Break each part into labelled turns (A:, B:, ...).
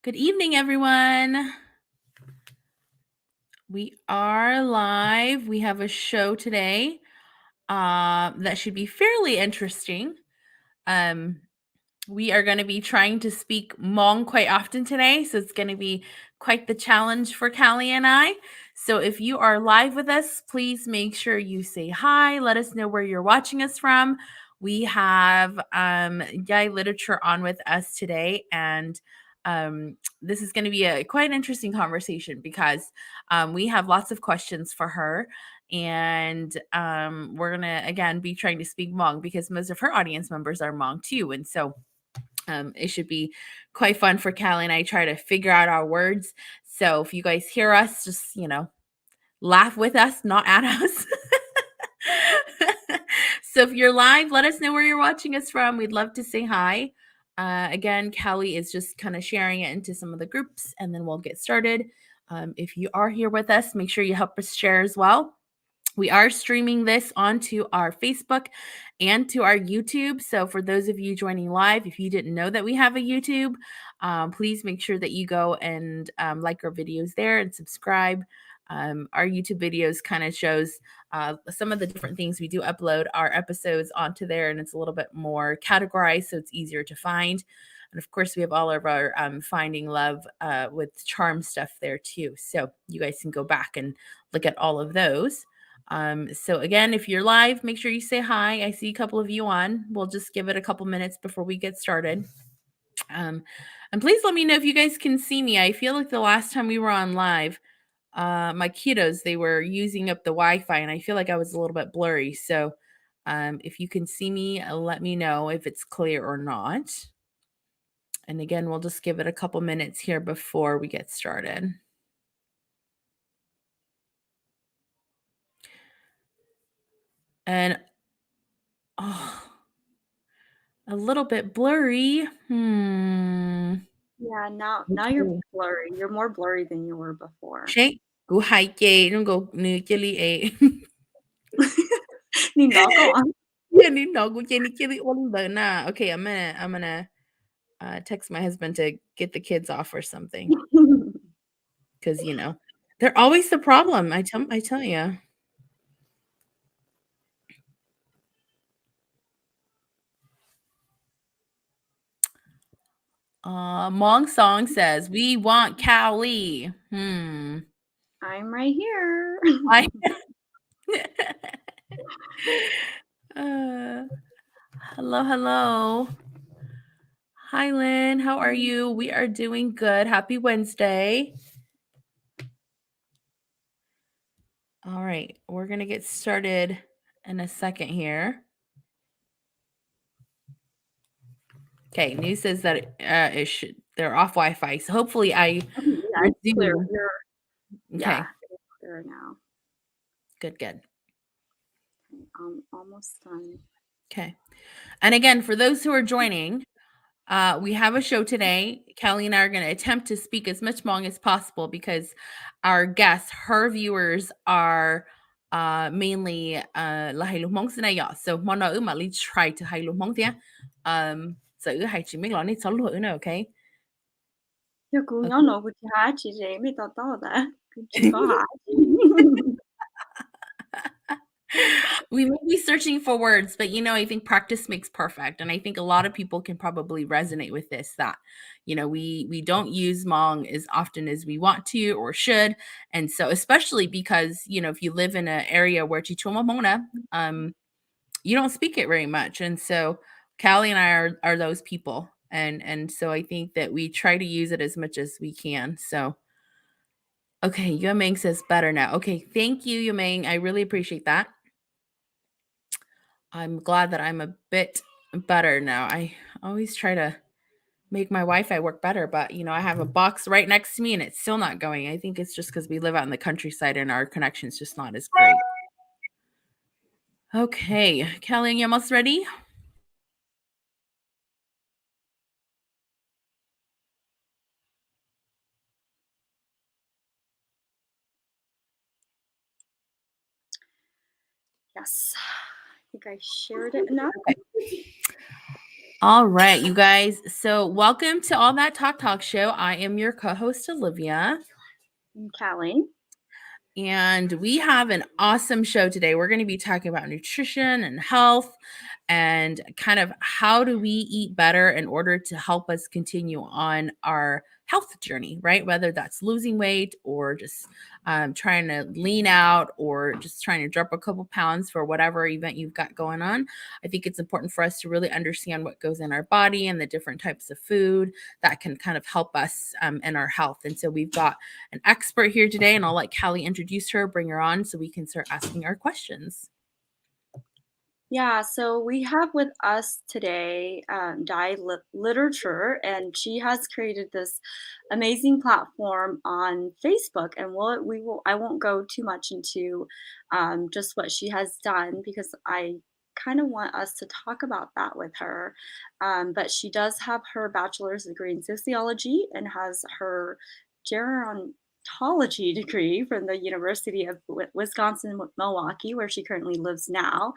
A: Good evening, everyone. We are live. We have a show today that should be fairly interesting. We are going to be trying to speak Hmong quite often today, so it's going to be quite the challenge for Callie and I. So if you are live with us, please make sure you say hi. Let us know where you're watching us from. We have Ncais Literature on with us today, and this is going to be a quite interesting conversation because we have lots of questions for her. And we're going to, again, be trying to speak Hmong because most of her audience members are Hmong too. And so it should be quite fun for Callie and I try to figure out our words. So if you guys hear us, just, laugh with us, not at us. So if you're live, let us know where you're watching us from. We'd love to say hi. Again, Callie is just kind of sharing it into some of the groups and then we'll get started. If you are here with us, make sure you help us share as well. We are streaming this onto our Facebook and to our YouTube. So for those of you joining live, if you didn't know that we have a YouTube, please make sure that you go and like our videos there and subscribe. Our YouTube videos kind of shows some of the different things we do upload our episodes onto there, and it's a little bit more categorized, so it's easier to find. And of course, we have all of our Finding Love with Charm stuff there too. So you guys can go back and look at all of those. So again, if you're live, make sure you say hi. I see a couple of you on. We'll just give it a couple minutes before we get started. And please let me know if you guys can see me. I feel like the last time we were on live, my kiddos, they were using up the Wi-Fi and I feel like I was a little bit blurry. So if you can see me, let me know if it's clear or not. And again, we'll just give it a couple minutes here before we get started. And a little bit blurry.
B: Yeah, now you're blurry. You're more blurry than you were before.
A: กูหายใจต้องgo นึกจะลีเอ
B: 你脑够啊
A: Yeah, ni no go Jenny Kelly na. Okay, I'm gonna text my husband to get the kids off or something. Because they're always the problem. I tell you. Mong Song says, we want Callie.
B: I'm right here.
A: Hello. Hi, Lynn. How are you? We are doing good. Happy Wednesday. All right. We're going to get started in a second here. Okay. News says that they're off Wi-Fi. So hopefully
B: Yeah, it's clear. Yeah, it's clear now.
A: Good.
B: I'm almost done.
A: Okay. And again, for those who are joining, we have a show today. Callie and I are going to attempt to speak as much Hmong as possible because our guests, her viewers, are mainly Lahailu Hmong Sinaya. So Mona Umali try to Hailu Hmong Tia. So Hai Chi Ming Lani Solu Una, okay?
B: 一姑娘攞個茶匙嚟咩得到的？佢講下。
A: We may be searching for words, but I think practice makes perfect. And I think a lot of people can probably resonate with this that, we don't use Hmong as often as we want to or should. And so, especially because, if you live in an area where Chichoma Mona, you don't speak it very much. And so Callie and I are those people. And so I think that we try to use it as much as we can. So, okay, Yumeng says better now. Okay, thank you, Yumeng. I really appreciate that. I'm glad that I'm a bit better now. I always try to make my Wi-Fi work better, but I have a box right next to me and it's still not going. I think it's just because we live out in the countryside and our connection's just not as great. Okay, Kelly, you almost ready?
B: Yes, I think I shared it enough.
A: All right, you guys. So, welcome to All That Talk Show. I am your co-host Olivia.
B: I'm Callie.
A: And we have an awesome show today. We're going to be talking about nutrition and health and kind of how do we eat better in order to help us continue on our health journey, right? Whether that's losing weight or just trying to lean out or just trying to drop a couple pounds for whatever event you've got going on. I think it's important for us to really understand what goes in our body and the different types of food that can kind of help us in our health. And so we've got an expert here today, and I'll let Callie introduce her, bring her on so we can start asking our questions.
B: Yeah, so we have with us today Ncais Literature, and she has created this amazing platform on Facebook. And I won't go too much into just what she has done because I kind of want us to talk about that with her. But she does have her bachelor's degree in sociology and has her gerontology degree from the University of Wisconsin-Milwaukee, where she currently lives now.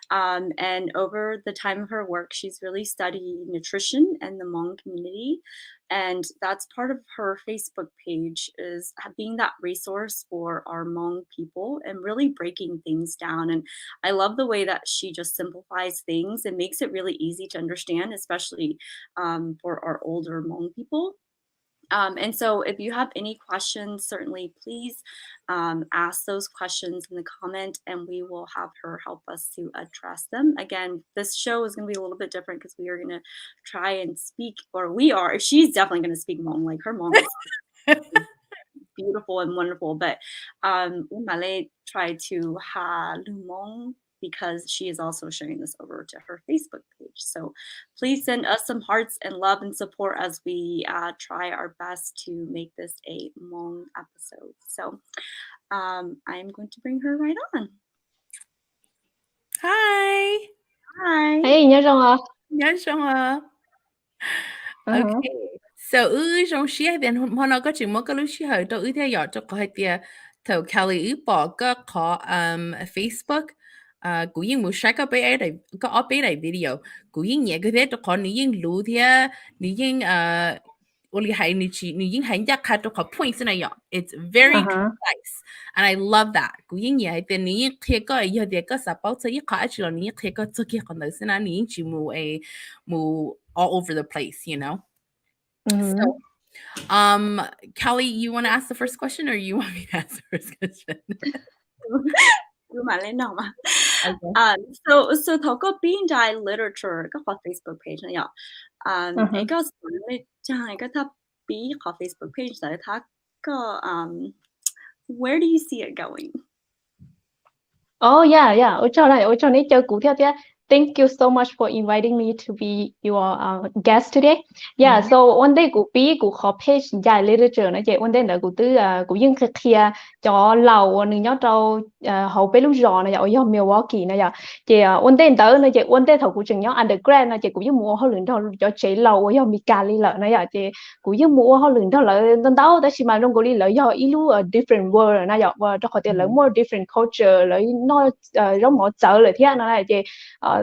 B: And over the time of her work, she's really studied nutrition and the Hmong community. And that's part of her Facebook page, is being that resource for our Hmong people and really breaking things down. And I love the way that she just simplifies things and makes it really easy to understand, especially for our older Hmong people. And so if you have any questions, certainly please ask those questions in the comment and we will have her help us to address them. Again, this show is going to be a little bit different because we are going to try and speak, or she's definitely going to speak Hmong. Like her Hmong is beautiful and wonderful, but Malay tried to ha Lumong because she is also sharing this over to her Facebook page. So please send us some hearts and love and support as we try our best to make this a Hmong episode. So I'm going to bring her right on.
A: Hi.
B: Hi.
C: Hey, nhớ rong à?
A: Okay. So, trong xia then hana có chừng có lúc xia hơi to thế giờ cho có hai thầu Kelly bỏ có Facebook cú yên muốn share cái bé này có up bé này video cú yên nhẹ cái thế cho có nữ yên lú thế nữ yên我哋係你已經係一卡到個 points 那樣 it's very concise and I love that 古英嘢係對你已經貼個以後啲個十包車一卡一咗你已經貼個做嘅可能先啦你已經全部move all over the place you know so Kelly you want to ask the first question or you want me to ask the first question
B: so 頭個邊就係 literature 個 Facebook page 呢樣一個你就係個佢俾個 Facebook page 就係睇個where do you see it going?
C: Oh yeah. 我知你就股票啲。Thank you so much for inviting me to be your guest today. Yeah, so one day cụ page Ncais Literature nó vậy one day là cụ cụ yên kia cho lầu nương nhớ trâu hậu bé lúc giò nó vậy ở Milwaukee nó vậy thì one day tới nó vậy one day thầu cụ chừng nhớ undergrad nó vậy cụ yên mua họ luyện đâu cho chế lầu ở Mikali lợ nó vậy thì cụ yên mua họ luyện đâu lợ tân tao đó chỉ mà trong cụ đi lợ do ilu different world nó vậy và cho họ tiền lợ more different culture lợ nó giống một chợ lợ thế nó này thì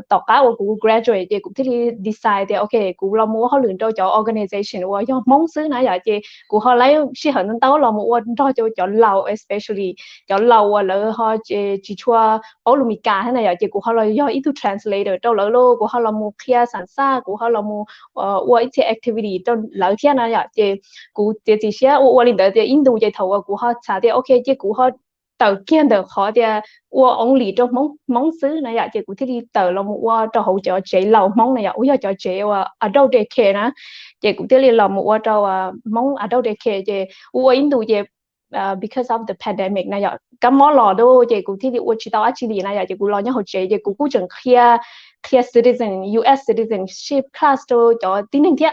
C: tỏ cá của graduate thì cũng thích decide thì okay cũng lo mua họ luyện cho organization và cho mong xứ nãy giờ thì cũng họ lấy sĩ hận tao lo mua cho lầu especially cho lầu là họ chỉ cho Olumika thế này giờ thì cũng họ lo do ít translator cho lỡ lô của họ lo mua kia sản xa của họ lo mua ít activity cho lỡ kia này giờ thì cũng chỉ sẽ ở lên tới Indo thì thầu của họ trả thì okay thì của họ tờ kiến được họ thì only trong mong xứ này vậy thì cũng thích đi tờ là một cho hỗ trợ chế lầu mong này vậy cho chế adult daycare nè thì cũng thích đi làm một cho mong adult daycare thì Indo thì because of the pandemic này vậy cái món lò đó thì cũng thích đi chỉ tao actually này vậy thì cũng lo nhớ hỗ trợ thì cũng chẳng clear citizen US citizenship class cho tin hình thiệt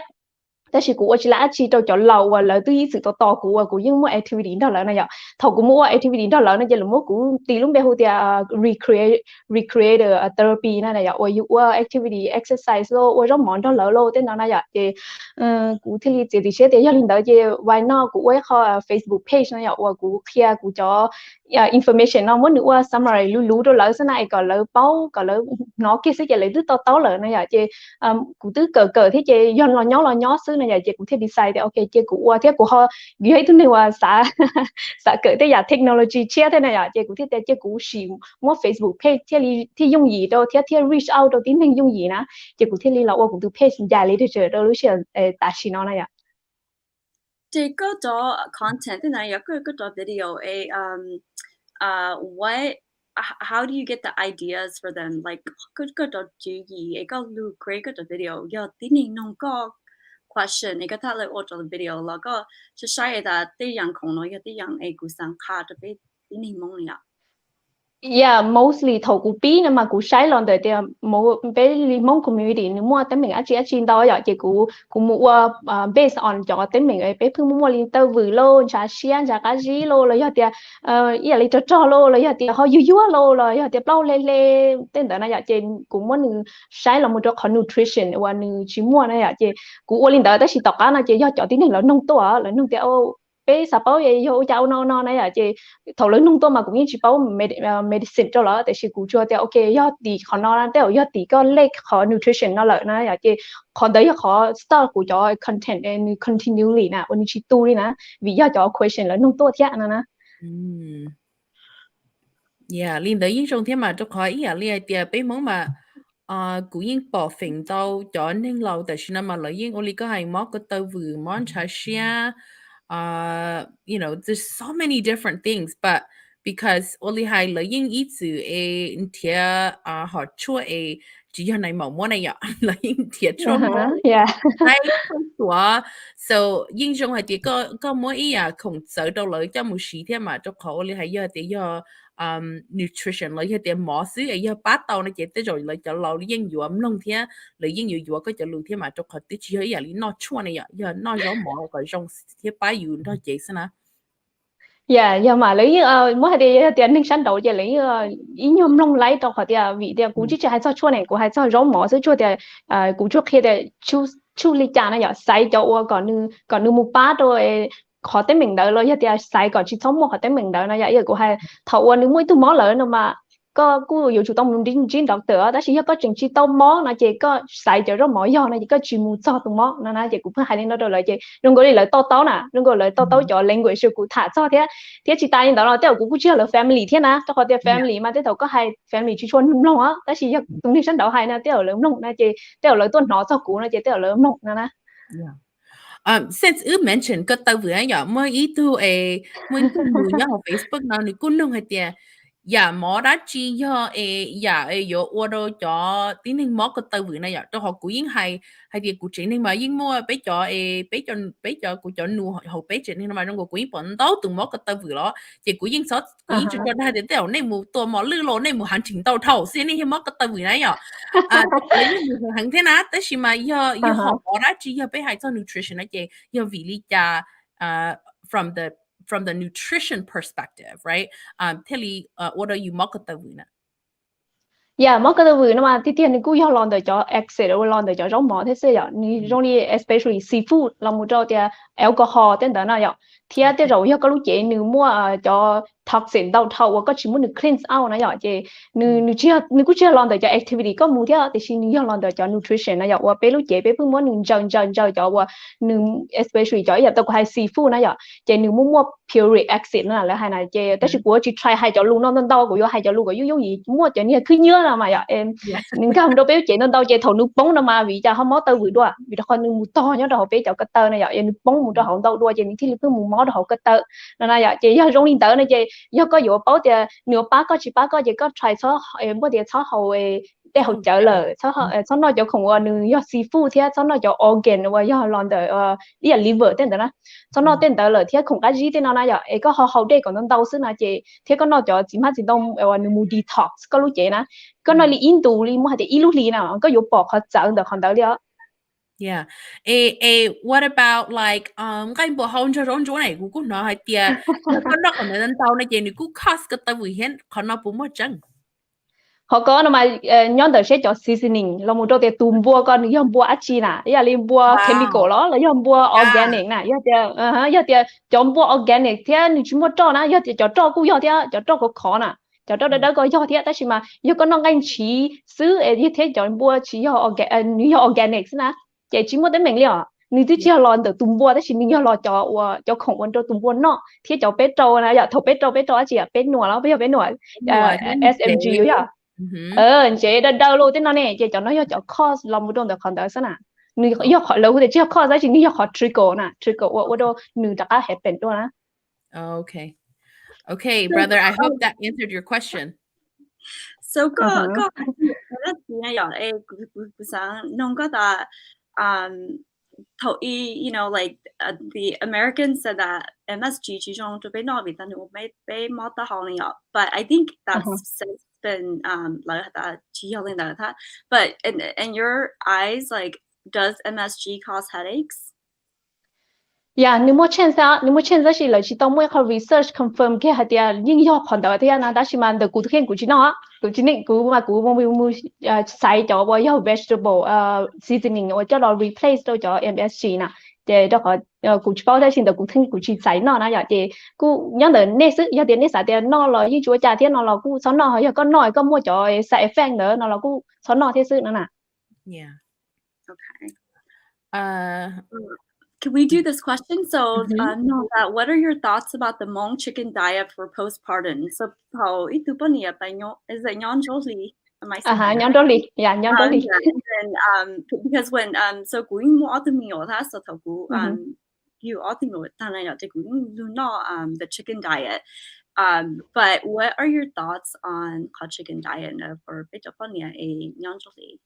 C: 但是我只là chỉ cho lâu và lâu từ sự to của những mua activity đó là này vậy thầu của mua activity đó là này chỉ là mua của tỷ lúc bây giờ recreate therapy này vậy và you activity exercise lo và trong món đó lo tên nó này vậy thì của thì sẽ thì cho linh đó thì why not của họ Facebook page này vậy và của kia của cho information nó muốn nữa summary lú đó là thế này còn là báo còn là nó kia sẽ là từ to là này vậy thì cụ tứ cờ thế chị do lo nhó xứ này chị cũng thế decide ok chị cũng qua thế của họ ghé thứ này là xã cỡ thế là technology chia thế này chị cũng thế chị cũng sử mua Facebook page thế dùng gì đâu thế reach out đâu tính mình dùng gì nè chị cũng thế là cũng từ page Ncais Literature đâu lúc xưa ta chỉ nó này
B: chị có đó content thế này có đó video what how do you get the ideas for them like có đó chú ý có lưu create có đó video giờ tin nên nó có question cái ta lại ở đó video là có sẽ sai là tí yang không nói tí yang cụ sang khá đó biết tin nên mong nhỉ
C: Yeah, mostly thầu cụ bí nhưng mà cụ sai lon đời thì một bé limon community nếu mua tới mình ở trên đó vậy thì cụ mua based on cho tới mình ấy bé phương mua liên tơ vừa lô trả xiên trả cái gì lô rồi thì ý là cho lô rồi thì họ yu lô rồi thì bao lê tên đó này vậy thì cũng muốn sai là một chỗ nutrition và chỉ mua này vậy thì cụ liên đó tới chỉ tóc á thì do cho tí này là nông tổ là nông tiêu bé sao bao giờ vô cháu nó này vậy thì thầu lớn nông tôi mà cũng như chỉ bảo medicine cho nó tại vì cũng chưa thì ok do tí họ nó theo do tí có lệch họ nutrition nó lợi nó vậy thì họ đấy họ start của cho content and continually nè anh chỉ tu đi nè vì do cho question là nông tôi thế nè
A: Yeah, liên tới những trong thế mà cho khỏi ý là liên tiệp bé món mà cũng những bỏ phình đâu cho nên lâu tại vì mà lấy những oli có hành món có tàu vừa món trà xia you know there's so many different things but because oli hay lấy những ý chữ thiệt họ chua chỉ cho này màu món này ạ lấy những thiệt chua món
C: yeah
A: hay không quá so những trong hay thì có mỗi ý không sợ đâu lấy cho một xí thế mà cho khỏi oli hay giờ thì giờ nutrition lấy cái mỏ xứ ấy giờ bắt đầu nó chỉ tới rồi lấy cho lâu yên dụ ấm lông thế lấy yên dụ có cho lưu thế mà cho khỏi tí chỉ ấy lý nó chua này giờ nó giống mỏ cái trong thế bái dụ nó chỉ xem nào
C: dạ giờ mà lấy mỗi thì tiền ninh sản đầu giờ lấy ý nhôm lông lấy đâu khỏi thì vì thì cũng chỉ hay cho chua này cũng hay cho rau mỏ chua thì cũng chua khi thì chu chu ly trà này giờ sai cho còn một bát rồi khó tới mình đợi rồi thì sai còn chỉ sống một khó tới mình đợi nó giờ cũng hay thầu nếu mỗi thứ món lợi nó mà có cú yêu chủ động đến trên đọc tựa đó chỉ có chừng chỉ tao món nó chỉ có xài cho rất mỗi do nó chỉ có chỉ muốn cho tụi món nó chỉ cũng phải hay lên đó rồi lại chỉ đừng có đi lại to nè đừng có lại to cho language sự cụ thả cho thế thế chỉ tay đó là thế cũng chưa là family thế nè cho họ thế family mà thế đâu có hay family chỉ chuan lông á đó chỉ tụi mình sẵn đầu hay nè thế ở lông nè chỉ thế ở tuần nó cho cụ nó chỉ thế ở lông nè
A: since you mentioned cái tao vừa ấy giờ mới ý tu mới tu mù nhá ở Facebook nào thì cũng nông hay tiệt dạ mỏ đã chi cho dạ yo order cho tiếng nên mỏ cái tàu vừa này dạ cho họ cũng yên hay thì cũng chỉ nên mà yên mua bé cho cũng cho nu họ bé chỉ nên mà trong cuộc cũng yên bọn đâu từng mỏ cái tàu vừa đó thì cũng yên sót cũng yên cho hai đến tàu này mua tua mỏ lư lô này mua hành trình tàu thầu xin nên mỏ cái tàu vừa này dạ lấy những hàng thế nàoแต่是mà yo họ mỏ đã chi yo bé hay cho nutrition này chị yo vì lý cha from the nutrition perspective, right? Tell you what are you mock at the winner?
C: Yeah, mất cái từ nó mà thì tiền thì cũng do làm để cho exit rồi làm để cho rau mỏ thế sẽ như trong đi especially seafood làm một chỗ thì alcohol tên đó nào thì cái rồi có lúc chị nếu mua cho toxin đầu thầu có chỉ muốn được cleanse out nó vậy chị nếu cũng chưa làm để cho activity có mua thì chỉ nếu làm để cho nutrition nó vậy bé lúc chị bé phương muốn dần cho nếu especially cho giờ tôi có hay seafood nó vậy chị nếu mua pure exit nó là hay này chịแต่是của chị try hay cho luôn nó đâu của hay cho luôn của giống gì mua cho nên cứ nhớ là mà vậy em nên không đâu bé chị nó đâu chị thầu nước bóng nó mà vì cho không mót tơ vừa đua vì đó con nước to nhớ đâu bé cho cái tơ này vậy em bóng một cho họ đâu đua chị thì cứ một mót họ cái tơ nó là vậy chị do trong liên tơ này chị do có dụ báo thì nửa bác có chỉ bác có chị có try số em bữa thì số hậu để hỗ trợ lời số nó cho không nửa do seafood thì số nó cho organ và do làm để đi là liver tên đó số nó tên đó lời thì không cái gì tên nó này vậy có hậu đây còn nó đâu xứ nào chị thì có nó cho chỉ mắt chỉ đông nửa mu detox có lúc chị nè có nói đi Indo đi mua thì ít lúc đi nào có dụ bỏ họ chợ được còn đâu đi
A: Yeah. What about like cái bộ hôn cho rong chỗ này cũng nó hay tia có nó còn nên tao này chỉ cũng cost cái tao vì hiện còn nó cũng mất chân.
C: họ có nó mà nhóm đời sẽ cho seasoning là một trong những tùm bùa con những bùa ác chi nè ý là liên bùa chemical
A: Wow.
C: đó là những bùa
A: Yeah.
C: organic nè giờ thì chọn bùa organic thì你全部做呢giờ thì cho cũng giờ thì cho cũng khó nè cho đó có giờ thì但是嘛有个那个起是一天chọn bùa chỉ有organic nè chỉ全部都明了你只要攞到tùm bùa但是你要攞cho không quan cho tùm bùa nó thì cho bé trâu nè giờ thầu bé trâu chỉ là bé nua đó bây giờ bé nua
A: Nua
C: SMG rồi chế đâu luôn thế nó nè chế cho nó cho cost lòng một đồng được còn đỡ sao nè người yêu họ lâu thì chưa cost thì người họ trickle nè trickle ở đâu người ta hết bệnh đó nè.
A: Okay. Okay, brother, I hope that answered your question.
B: So có rất là nhỏ sáng nông có ta thầu y like the Americans said that MSG chỉ trong cho bé nói vì ta nếu bé mót ta học nhỏ but I think that's since been like that chỉ học lên that but in your eyes like does MSG cause headaches?
C: Yeah, nếu mà change thì là chỉ tao mới có research confirm cái hạt địa nhưng do còn đỡ thì anh đã chỉ mà được cụ thể cụ chỉ nó cụ chỉ định cụ mà cụ mua xài cho bao nhiêu vegetable seasoning hoặc cho nó replace đâu cho MSG nè để đó có cụ chỉ bảo thế xin được cụ thể cụ chỉ xài nó nè giờ thì cụ nhớ đến nét sự giờ thì nét xài thì nó là như chúa cha thì nó là cụ sau nó giờ có nói có mua cho xài effect nữa nó là cụ sau nó thế sự nữa nè.
A: Yeah.
B: Okay.
A: Can
B: we do this question? So, no, what are your thoughts about the Hmong chicken diet for postpartum? So, how itu pa niya pa is it Ncais? Am I saying that?
C: Ncais, yeah, Ncais.
B: And because when so going mo autumn that so tagu you autumn tanay na the chicken diet. But what are your thoughts on chicken diet for pito pa niya Ncais?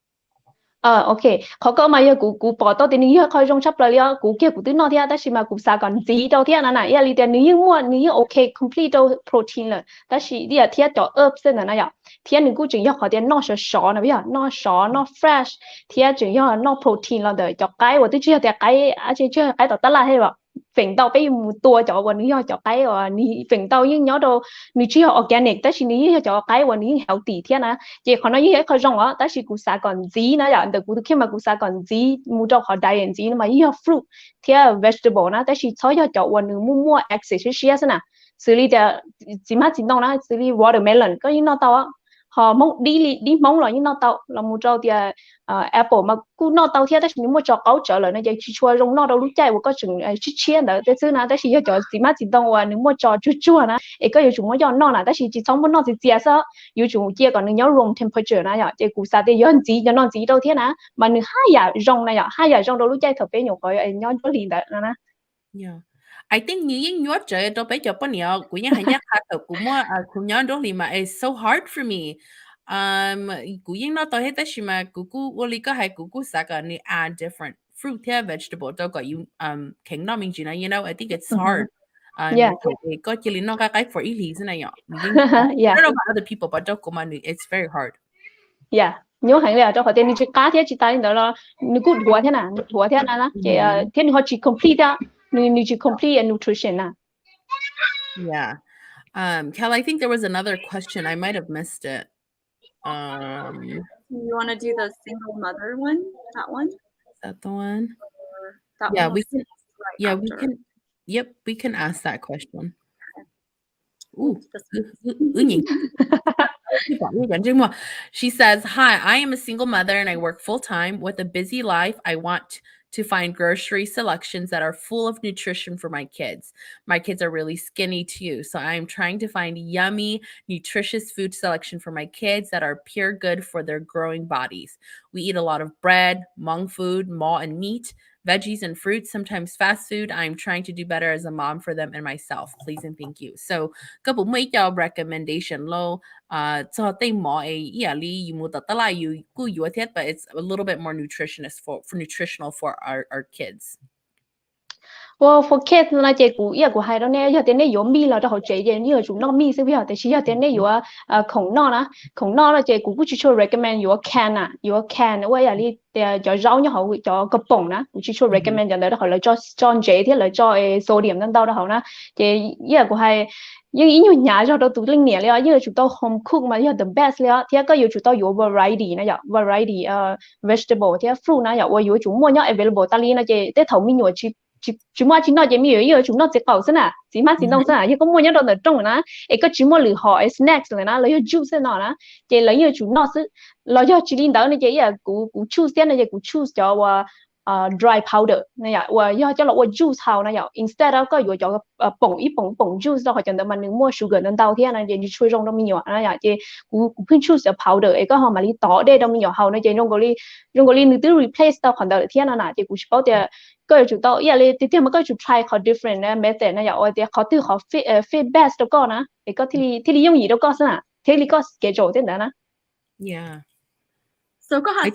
C: OK，เขาก็มากูปอตัวที่นี่เขาจงชับเลยกูเกี่ยวกูตื่นนอนที่แต่ชิมากูสาก่อนจีตัวที่นั่นน่ะอย่าลีเดียนี่มั่วนี่โอเค complete ตัว protein เลยแต่ชิเดียที่จะ herbs นั่นน่ะอย่าที่นี่กูจึง要เขาเดียนนอกชอนะพี่อ่ะนอกชอนอก fresh ที่จึง要นอก protein เราเดี๋ยวจะไก่ว่าที่ชื่อเดียไก่อาจจะชื่อไก่ต่อตลาดให้แบบphình tàu bây một tua choวันนี้cho cái ní phình tàu nhưng nhớ đâu ní chỉ organic แต่ทีนี้cho cáiวันนี้ healthy ที่นะเจ้าเขาnói như thếเขาrongแต่是กูสาก่อนจีนะอย่างแต่กูทุกที่มากูสาก่อนจีมูเจ้าเขา diet จีนะมายี่ห้อ fruit ที่ vegetable นะแต่是เขาจะวันนึงมั่ว exercise นะxử lýจะจีมาจีนต้องนะxử lý watermelon ก็ยิ่งน่าเตาhọ mong đi mong là như nó tàu là một trâu thì Apple mà cứ nó tàu theo đó nhưng mà cho câu trở lại nó chỉ chua rong nó đâu lúc chạy có chừng chít chia nữa thế chứ nào đó chỉ cho chỉ mà chỉ tông nếu mà cho chua nè ấy có chúng nó cho nó là đó chỉ xong nó chỉ chia sao yêu chúng chia còn nhớ room temperature nè giờ chỉ cụ sa thì nhớ gì cho nó gì đâu thế nè mà nếu hai giờ rong này giờ hai giờ rong đâu lúc chạy thật bé nhiều coi nhớ có liền đó nè.
A: Yeah. I think như nhớ trời đâu bây giờ bao nhiêu cũng như hành nhắc thật cũng cũng nhớ đó mà it's so hard for me. Cũng như nó tôi hết tất mà cũng tôi lý có hay cũng sao cái này add different fruit here vegetable đâu có you kinh nó mình chỉ nói you know I think it's hard.
C: Yeah.
A: Có chỉ lý nó cái for ý lý thế này nhở.
C: Yeah.
A: I don't know about other people but đâu có mà it's very hard.
C: Yeah. Nhớ hẳn là cho họ tên như cá thế chỉ tay đó là nó cút hùa thế nào hùa thế nào chứ thế họ chỉ complete á nó chỉ complete nutrition à.
A: Yeah. Cal, I think there was another question. I might have missed it.
B: You want to do the single mother one? That one?
A: Is that the one?
B: That
A: Yeah,
B: one
A: we can.
B: Right
A: Yeah,
B: after.
A: we can. Yep, we can ask that question. Ooh. She says, "Hi, I am a single mother and I work full time. With a busy life, I want to find grocery selections that are full of nutrition for my kids. My kids are really skinny too, so I am trying to find yummy, nutritious food selection for my kids that are pure good for their growing bodies. We eat a lot of bread, Hmong food, ma and meat, veggies and fruits, sometimes fast food. I'm trying to do better as a mom for them and myself. Please and thank you." So, các bố mấy cho recommendation lo cho tay mỏ lý you mua tala you ku you thiết but it's a little bit more nutritional for our kids.
C: Well, for kids là chị cũng yêu của hai đó nè, giờ tên này yếu mi là cho họ chế gì như chúng nó mi sẽ biết tại chỉ giờ tên này yếu khổng nó là chị cũng chỉ cho recommend yếu can, vậy là đi cho rau như họ cho cái bông nè, cũng chỉ cho recommend cho đó họ là cho chế thì là cho sodium nên đâu đó họ nè, chị yêu của hai nhưng ý nhiều nhà cho đó tụi linh nhẹเลยnhư chúng tôi home cook mà như the bestเลยthì có yếu chúng tôi yếu variety nè, variety vegetable thì fruit nè, yếu chúng mua nhau available tali nè chị, tới thầu mi nhiều chúng mà chỉ nói chỉ mi yếu chúng nó sẽ cầu xin à, chỉ mà chỉ nông xin à, nhưng có mua nhau đâu được trong nè, ấy có chúng mà lừa họ snacks rồi nè, lấy juice nọ nè, chị lấy như chúng nó sẽ lấy cho chỉ linh đó này chị à, cú choose này chị cú choose cho dry powder này à, và do cho là juice hào này à, instead đó có yếu cho bông juice đó họ chẳng được mà nếu mua sugar nên tao thế này chị chui trong đó mi nhỏ này à, chị cú choose powder ấy có họ mà đi tỏ đây đâu mi nhỏ hào này chị trong cái nữa từ replace tao còn được thế nào nè, chị cú bảo thìก็จุดต่ออย่างเลยที่มันก็จุด try เขา different นะ method นะอย่างว่าเดี๋ยวเขาที่เขา fit best แล้วก็นะไอ้ก็ที่用อีแล้วก็สินะที่ก็ schedule ที่นั่นนะ
A: Yeah.
B: So go ahead,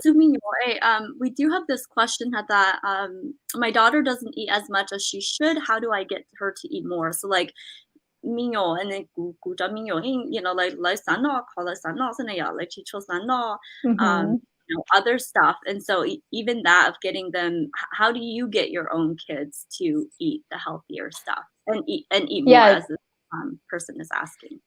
B: we do have this question that my daughter doesn't eat as much as she should. How do I get her to eat more? So like minyo and then gu da minyo, you know, like sano, call it sano, like chicho sano, you know, other stuff. And so even that of getting them, how do you get your own kids to eat the healthier stuff and eat more, as this person is asking?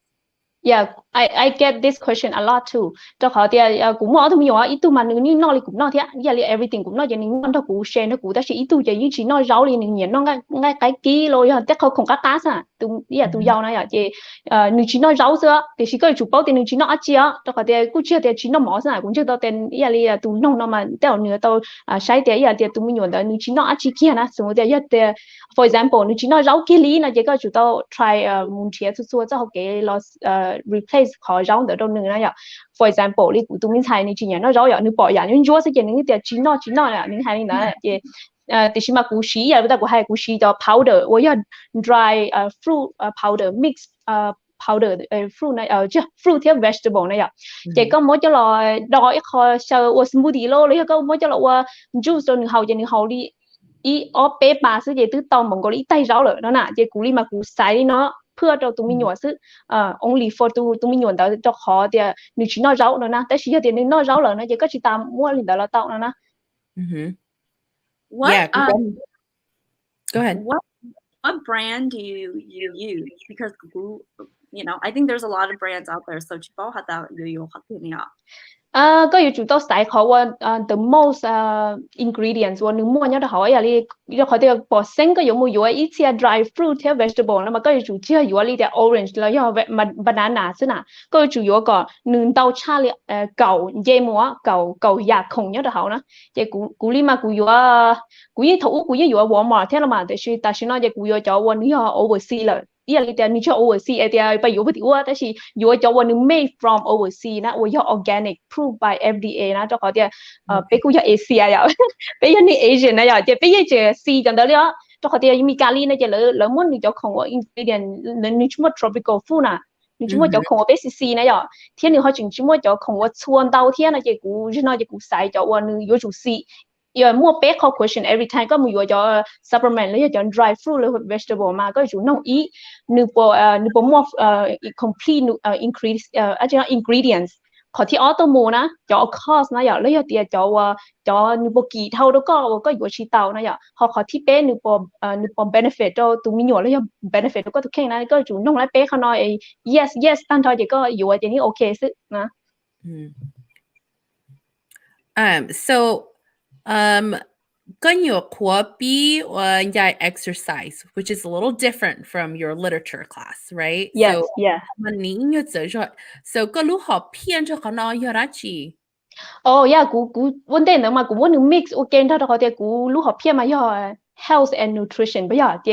C: Yeah, I get this question a lot too. Cho họ thì cũng mỗi thứ nhiều ít tu mà nếu nó thì cũng nó thế, giờ là everything cũng nó giờ nếu nó cũng share nó cũng ta chỉ ít tu giờ như chỉ nó rau thì nhiều nó ngay cái ký rồi giờ chắc không có cá sao, tu giờ tu giàu này giờ nếu chỉ nó rau xưa thì chỉ có chụp bao thì nếu chỉ nó ăn chia, cho họ thì cũng chia thì chỉ nó mỏ sao cũng chưa tao tên giờ là tu nông nó mà tao nữa tao sai thì giờ thì tu mình nhiều đó nếu chỉ nó ăn chia kia na, xong rồi giờ for example nếu chỉ nó rau kia lý là chỉ có chụp tao try muốn chia xua cho họ cái lo replace họ rau ở đâu nữa nè, for example đi tụi mình xài này chỉ nhớ nó rau ở nước bỏ nhà nhưng chúa sẽ chỉ những cái chỉ nó là những hai này là thì chỉ mà củ xí à, bây giờ của hai củ xí cho powder, hoặc là dry fruit powder mix powder fruit này chứ fruit theo vegetable này à, chỉ có mỗi cho là đói khó sau smoothie lô lấy có mỗi cho là juice rồi những hậu đi ý ở bé bà sẽ về từ tàu mong có đi tay rau rồi đó nè, chỉ củ đi mà củ xài nó เพื่อเราตุ้มมีหนวดซึ่งonly for ตุ้มมีหนวดแต่จะขอเดี๋ยวหนึ่งชิ้นน้อยเจ้าแล้วนะแต่ชิ้นเดียวหนึ่งน้อยเจ้าแล้วนะเดี๋ยวก็จะตามมั่วหรือแต่ละเต่าแล้วนะ
A: Yeah, go ahead.
B: What brand do you use? Because you know, I think there's a lot of brands out there. So chỉ bảo hạt tạoอยู่hạtที่เนี่ย
C: ก็อยู่จุดต้องใส่เขาว่า the most ingredients ว่าหนึ่งมั่วเนี่ยเราhỏi là điเราเขาเดี๋ยวbỏ xanhก็อยู่มืออยู่อีเทีย dry fruit เทีย vegetable แล้วมันก็อยู่จุดเชื่ออยู่ว่าลีเดีย orange แล้วย่อมัน banana ซึ่งน่ะก็อยู่อยู่ก็หนึ่งเตาชาเลยเก่าเย่มัวเก่าอยากคงเนี่ยเรานะเจ้ากูลีมากูอยู่ว่ากูยี่ถูกกูยี่อยู่ว่า Walmart เท่ามาแต่ชื่อแต่ชื่อน้อยเจ้ากูอยู่จะวันนี้ย่อ overseas เลยอีอะไรแต่นี่ชอบ overseas ไอเดียไปอยู่ปฏิวัติแต่ชื่ออยู่จะวันนึง made from overseas นะว่าย่อ organic approved by FDA นะเจ้าเขาเดียไปกูย่อเอเชียอย่างไปย่อนี่ Asian นะอย่างเจ้าไปย่อเจ้า C จังเดียวเจ้าเขาเดียมีกาลีนะเจ้าแล้วมันนี่เจ้าของว่า ingredient นี่ชั่วโมง tropical food นะนี่ชั่วโมงเจ้าของว่าเป็น C นะอย่างเที่ยนึงเขาจึงชั่วโมงเจ้าของว่าชวนเตาเที่ยนะเจ้ากูชื่อน้อยเจ้ากูใส่เจ้าวันนึงอยู่จุด C giờ mua béเขา question every time ก็มีอยู่จะ supplement แล้วจะ dry fruit หรือ vegetable มาก็อยู่น้องอีนึกพอmua complete increase อาจจะ ingredients ขอที่ออโตโมนะจะ cost นะอย่างแล้วจะจะนึกพอกี่เท่าแล้วก็อยู่ชีเตานะอย่างขอที่เป้นึกพอ benefit จะตัวมีอยู่แล้วจะ benefit แล้วก็ทุกแค่นั้นก็อยู่น้องแล้วเป้เขาหน่อย yes ตั้งใจก็อยู่ว่าจะนี่โอเคสินะ
A: so 跟有活比在 exercise, which is a little different from your literature class, right?
C: Yes,
A: so,
C: yeah.
A: So 个如何偏着可能要哪去
C: ？Oh yeah, กูวันเด่น嘛，กูวันนึง mix 我见到เขาเดียกูรู้เขาเพี้ยมาย่อ health and nutrition ไม่ย่อเจ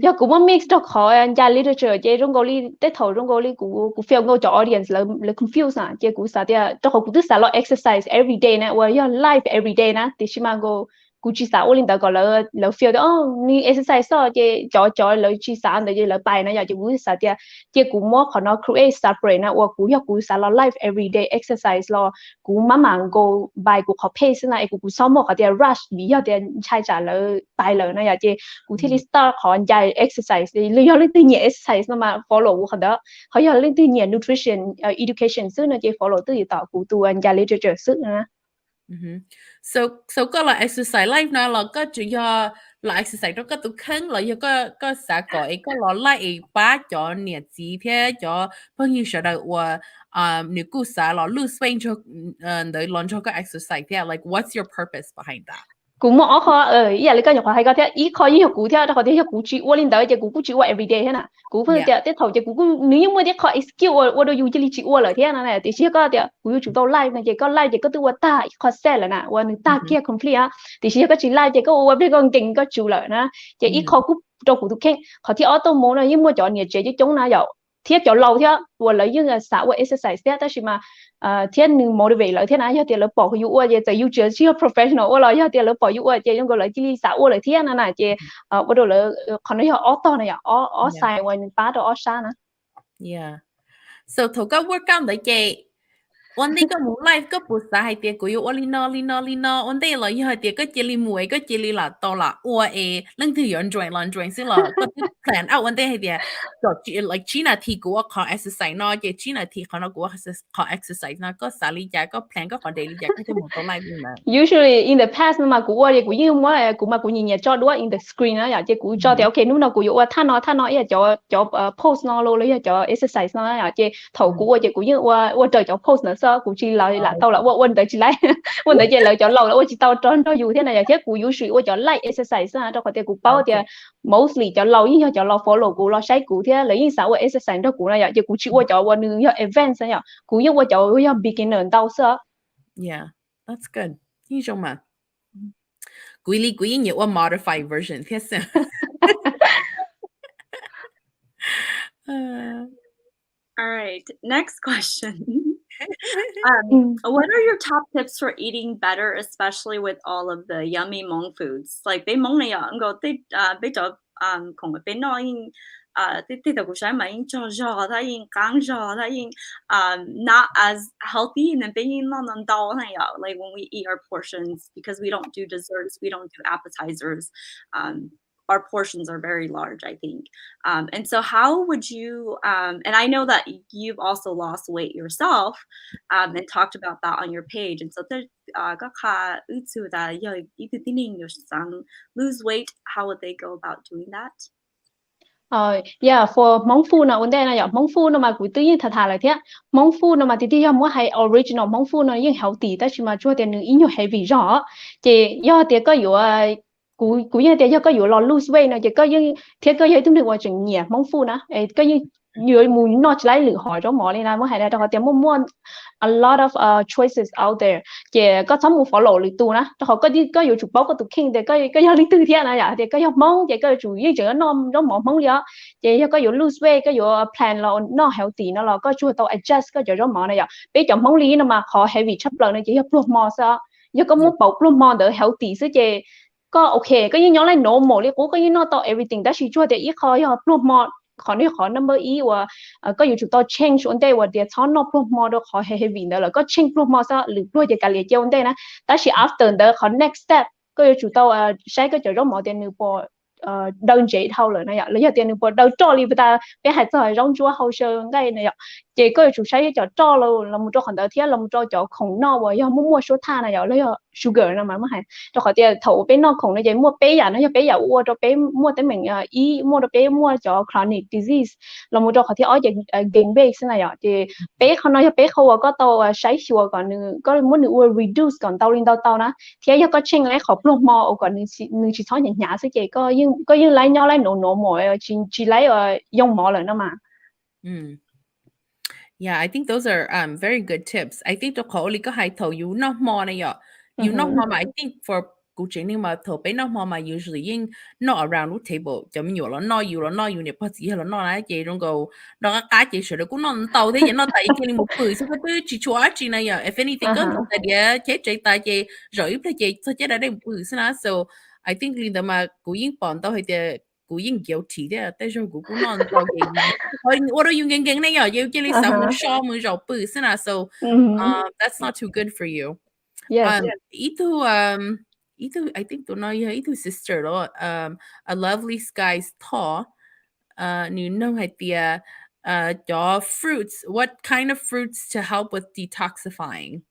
C: ย่อกูว่า mix 到เขา在 literature เจ中国里ได้头中国里กู feel 我做 audience เลย confuse 啊เจกูสาเดีย到เขากูต้องสาระ exercise every day นะว่าย่อ life every day นะแต่ชิมากู cú chỉ sao lên đó có lỡ feel đó ni exercise đó chị cho lỡ chỉ sao để chị lỡ bài nó giờ chị cú sao chị cú mua họ nó create separate na hoặc cú sao lo life everyday exercise lo cú mà go bài cú học pace na cú sao mua họ rush vì họ chạy trả lỡ bài lỡ nó giờ chị cú thì start họ chạy exercise thì lý lên từ nhẹ exercise nó mà follow họ đó họ giờ lên từ nhẹ nutrition education xứ nó chị follow từ gì tạo cú tu Ncais Literature xứ nữa.
A: So có là exercise life na là có chủ yếu là exercise đó có tụ khăn là có xã gọi có là lại ba cho nhiệt gì thế cho bao nhiêu sợ đâu và nếu cứ xã là lose weight cho để làm cho cái exercise thế like what's your purpose behind that?
C: Cú mỏ khó giờ lấy cái nhọc hay cái thế ý khó như cú theo đó có thể cú chỉ qua lên tới chỉ cú chỉ qua everyday thế nào cú phải thế tiếp thầu chỉ cú nếu như mà thế khó skill ở đâu dùng chỉ chỉ qua lại thế này thì chỉ có thế cú chủ động live này chỉ có live chỉ có từ ta khó set là nè và ta kia complete á thì chỉ có chỉ live chỉ có web cái con kinh có chủ lợi nè chỉ ý khó cú cho cú tu khen khó thì auto mode này nhưng mà chọn nhiệt chỉ chống nào dạo thiết cho lâu thế và lấy những xã hội exercise thế đó mà thiếtนึง motivate เลยเท่านั้นยาเตียเราปอกอยู่ว่าจะอยู่เจอชื่อ professional ว่าเรายาเตียเราปอกอยู่ว่าจะยังก็เลยที่สาวเลยเท่านั้นน่ะจะว่าเราคนนี้ออโต้เนี่ยออใส่วันป้าตัวออซ่านะ
A: Yeah. So 頭個 workout 嚟嘅，我哋個冇 life 個不是係啲個要我哩喏，我哋來要係啲個接力每個接力啦到啦，我兩條人轉先啦，個 plan out 我哋係啲就 like China 提個我靠 exercise 喏，嘅 China 提可能個靠 exercise 喏，個啥哩嘢個 plan 個我哋哩嘢，佢就冇到 life 啦。
C: Usually in the past mà cú ơi cú như mà cú nhìn nhẹ cho đua in the screen á, giờ cú cho thì okay, lúc nào cú yêu than nó, giờ cho post nó luôn, lấy cho exercise nó, giờ chị thầu cú ơi cú như trời cho post nó sao, cú chỉ lại là tao là quên tới chỉ lại, quên tới chỉ lại cho lâu là chỉ tao cho dù thế này giờ chứ cú usually cho like exercise á, cho có thể cú bao thì mostly cho lâu như cho lâu follow cú lo sai cú thế lấy những sao exercise đó cú này giờ cú chỉ cho quên những events á, cú như cho beginner tao sao.
A: Yeah, that's good. 呢種嘛，幾年我 modify version 其實。
B: All right, next question. What are your top tips for eating better, especially with all of the yummy Hmong foods? Like they Hmong này ở ngồi they bây giờ cùng với bên nói they tôi cũng say mà in cho giò thay in căng giò thay in not as healthy and then bên in nó đau này ở like when we eat our portions because we don't do desserts, we don't do appetizers. Our portions are very large, I think. And so how would you, and I know that you've also lost weight yourself and talked about that on your page. And so lose weight, how would they go about doing that?
C: Yeah, for Hmong food nào vấn đề này, Hmong food nào mà tự nhiên thật lại thế, Hmong food nào mà tí tí mua hay original Hmong food nào nhưng healthy,但是嘛，做点能营养 heavy rõ，即要点个有cú như thế cóอยู่ lose weight 呢，就有贴个有 tương tự 整nhẹ Hmong food นะ，ก็有muốn nói lại lựa hỏi cho mỏ lên là mới hay là đó có mua a lot of choices out there, chỉ có sắm một follow lựa tu na, họ cóอยู่chụp báo có tụ kinh thì có liên tư thế này vậy, thì có mong chỉ có chủ yếu chỉ có nó mong liao, chỉ cóอยู่ lose weight cóอยู่plan là nó healthy nó là có chú tao adjust có cho mỏ này vậy, bây giờ mong lý nó mà họ heavy chấp lần này chỉ có pro mỏ sao, giờ có muốn bảo pro mỏ đỡ healthy chứ chỉก็โอเคก็ยิ่งย้อนเลย normal เลยกูก็ยิ่งนอต่อ everything แต่ชีช่วยแต่อีกเขาพวกมอขอนี่ขอ number อีว่าก็อยู่จุดต่อ change อันเดียวว่าเดี๋ยวช้อนนอพวกมอดขอ heavy เด้อแล้วก็ change พวกมอซะหรือด้วยจะการเลี้ยงเจ้าอันเดียวนะแต่ชี after เด้อขอ next step ก็อยู่จุดต่อใช้ก็จะร้องหมอเดียวนึงพอđơn giản thôi rồi này ạ, lấy tiền của đầu cho đi ta bé hãy cho rong chúa hậu sơn cái này ạ, chỉ có chủ sai cho là một chỗ khoản đầu tiên là một chỗ khổng no và do mua số than này ạ, lấy sugar nào mà hay cho khỏi tiền thầu bé no khổng này chỉ mua bé giả nó cho bé giả mua cho bé mua tới mình ý mua cho bé mua cho chronic disease là một chỗ khỏi thì ở gain base này ạ, thì bé không nói cho bé không có tàu sấy chùa còn có muốn reduce còn tàu lên tàu na, thì giờ có chênh lấy khỏi plum mò còn chỉ nói nhẹ nhàng sẽ chỉ có như lấy nhau lấy nổ mồi chỉ lấy dùng mỏ lại nó mà.
A: Yeah, I think those are very good tips. I think the only có hai thầu you know more này you know more mà I think for cú chế nhưng mà thầu bé nó mà usually in not around the table cho mình nó nó nè bắt gì nó là chế trong cầu nó cái chế sửa được cũng nó tàu thế nó tại cái một bự số cái chỉ chúa chỉ này à if anything có tại địa chế chế tại chế rồi phải chế cho chế đã đây bự xí na so I think linh mà cú in bọn tao hay địa cú in guilty đấy tại sao cú nó tàu cái我都用勁呢又要叫你手冇梳冇做背先啊 so that's not too good for you.
C: Yes.
A: Itu I think to know itu sister lo a lovely skies tall you know idea your fruits what kind of fruits to help with detoxifying.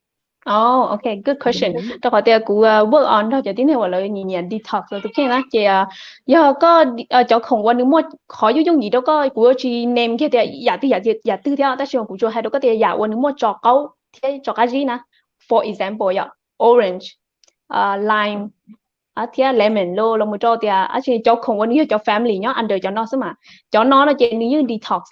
C: Oh, okay, good question. Cho khỏi tiệt cú work on thôi, cho tí nữa là nhìn nhận detox rồi tụi kia đó, chị giờ có cho không quan điểm mua khỏi dùng gì đâu có cú chỉ name kia tiệt giả tư theo, ta sử cú cho hai đâu có tiệt giả quan điểm mua cho câu thế cho cái gì nè, for example ya orange, lime, tiệt lemon lo mua cho tiệt, chỉ cho không quan điểm cho family nhá, under cho nó xí mà, cho nó là chị như detox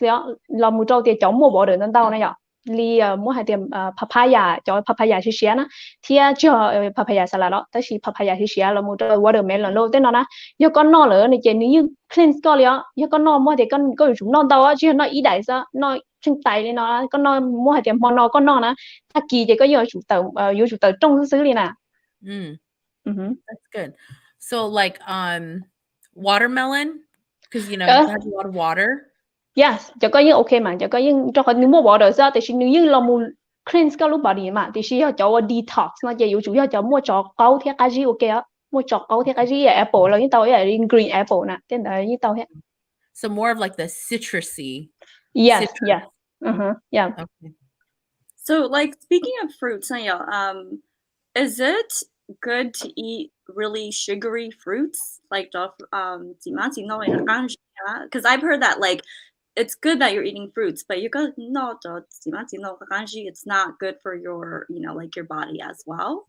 C: lo mua cho tiệt chống mua bỏ được nên tao này ya. Li mua hai tiệm papaya cho papaya xí xía na thia cho papaya salad đó tới khi papaya xí xía là một watermelon luôn tên nó na giờ con nó nữa này chuyện như cleanse có liền giờ con nó mua thì con có chúng nó đâu á chứ nó ý đại sao nó chân tay lên nó con nó mua hai tiệm nó con nó na ta kỳ thì có giờ chủ tàu trong xứ liền à.
A: That's good. So like watermelon because you know it has a lot of water.
C: Yes, cho có những ok mà, cho có những cho họ nếu mua bỏ được ra thì nếu như là mua cleanse cái lúc body mà thì chỉ cho detox nó chỉ chủ yếu cho mua cho câu theo cái gì ok á, mua cho câu theo cái gì apple là những tàu là green apple nè, tên là những tàu hết.
A: So more of like the citrusy.
C: Yes, yes. Yeah.
B: Okay. So like speaking of fruits, is it good to eat really sugary fruits like because I've heard that like it's good that you're eating fruits, but you got it's not good for your, like your body as well.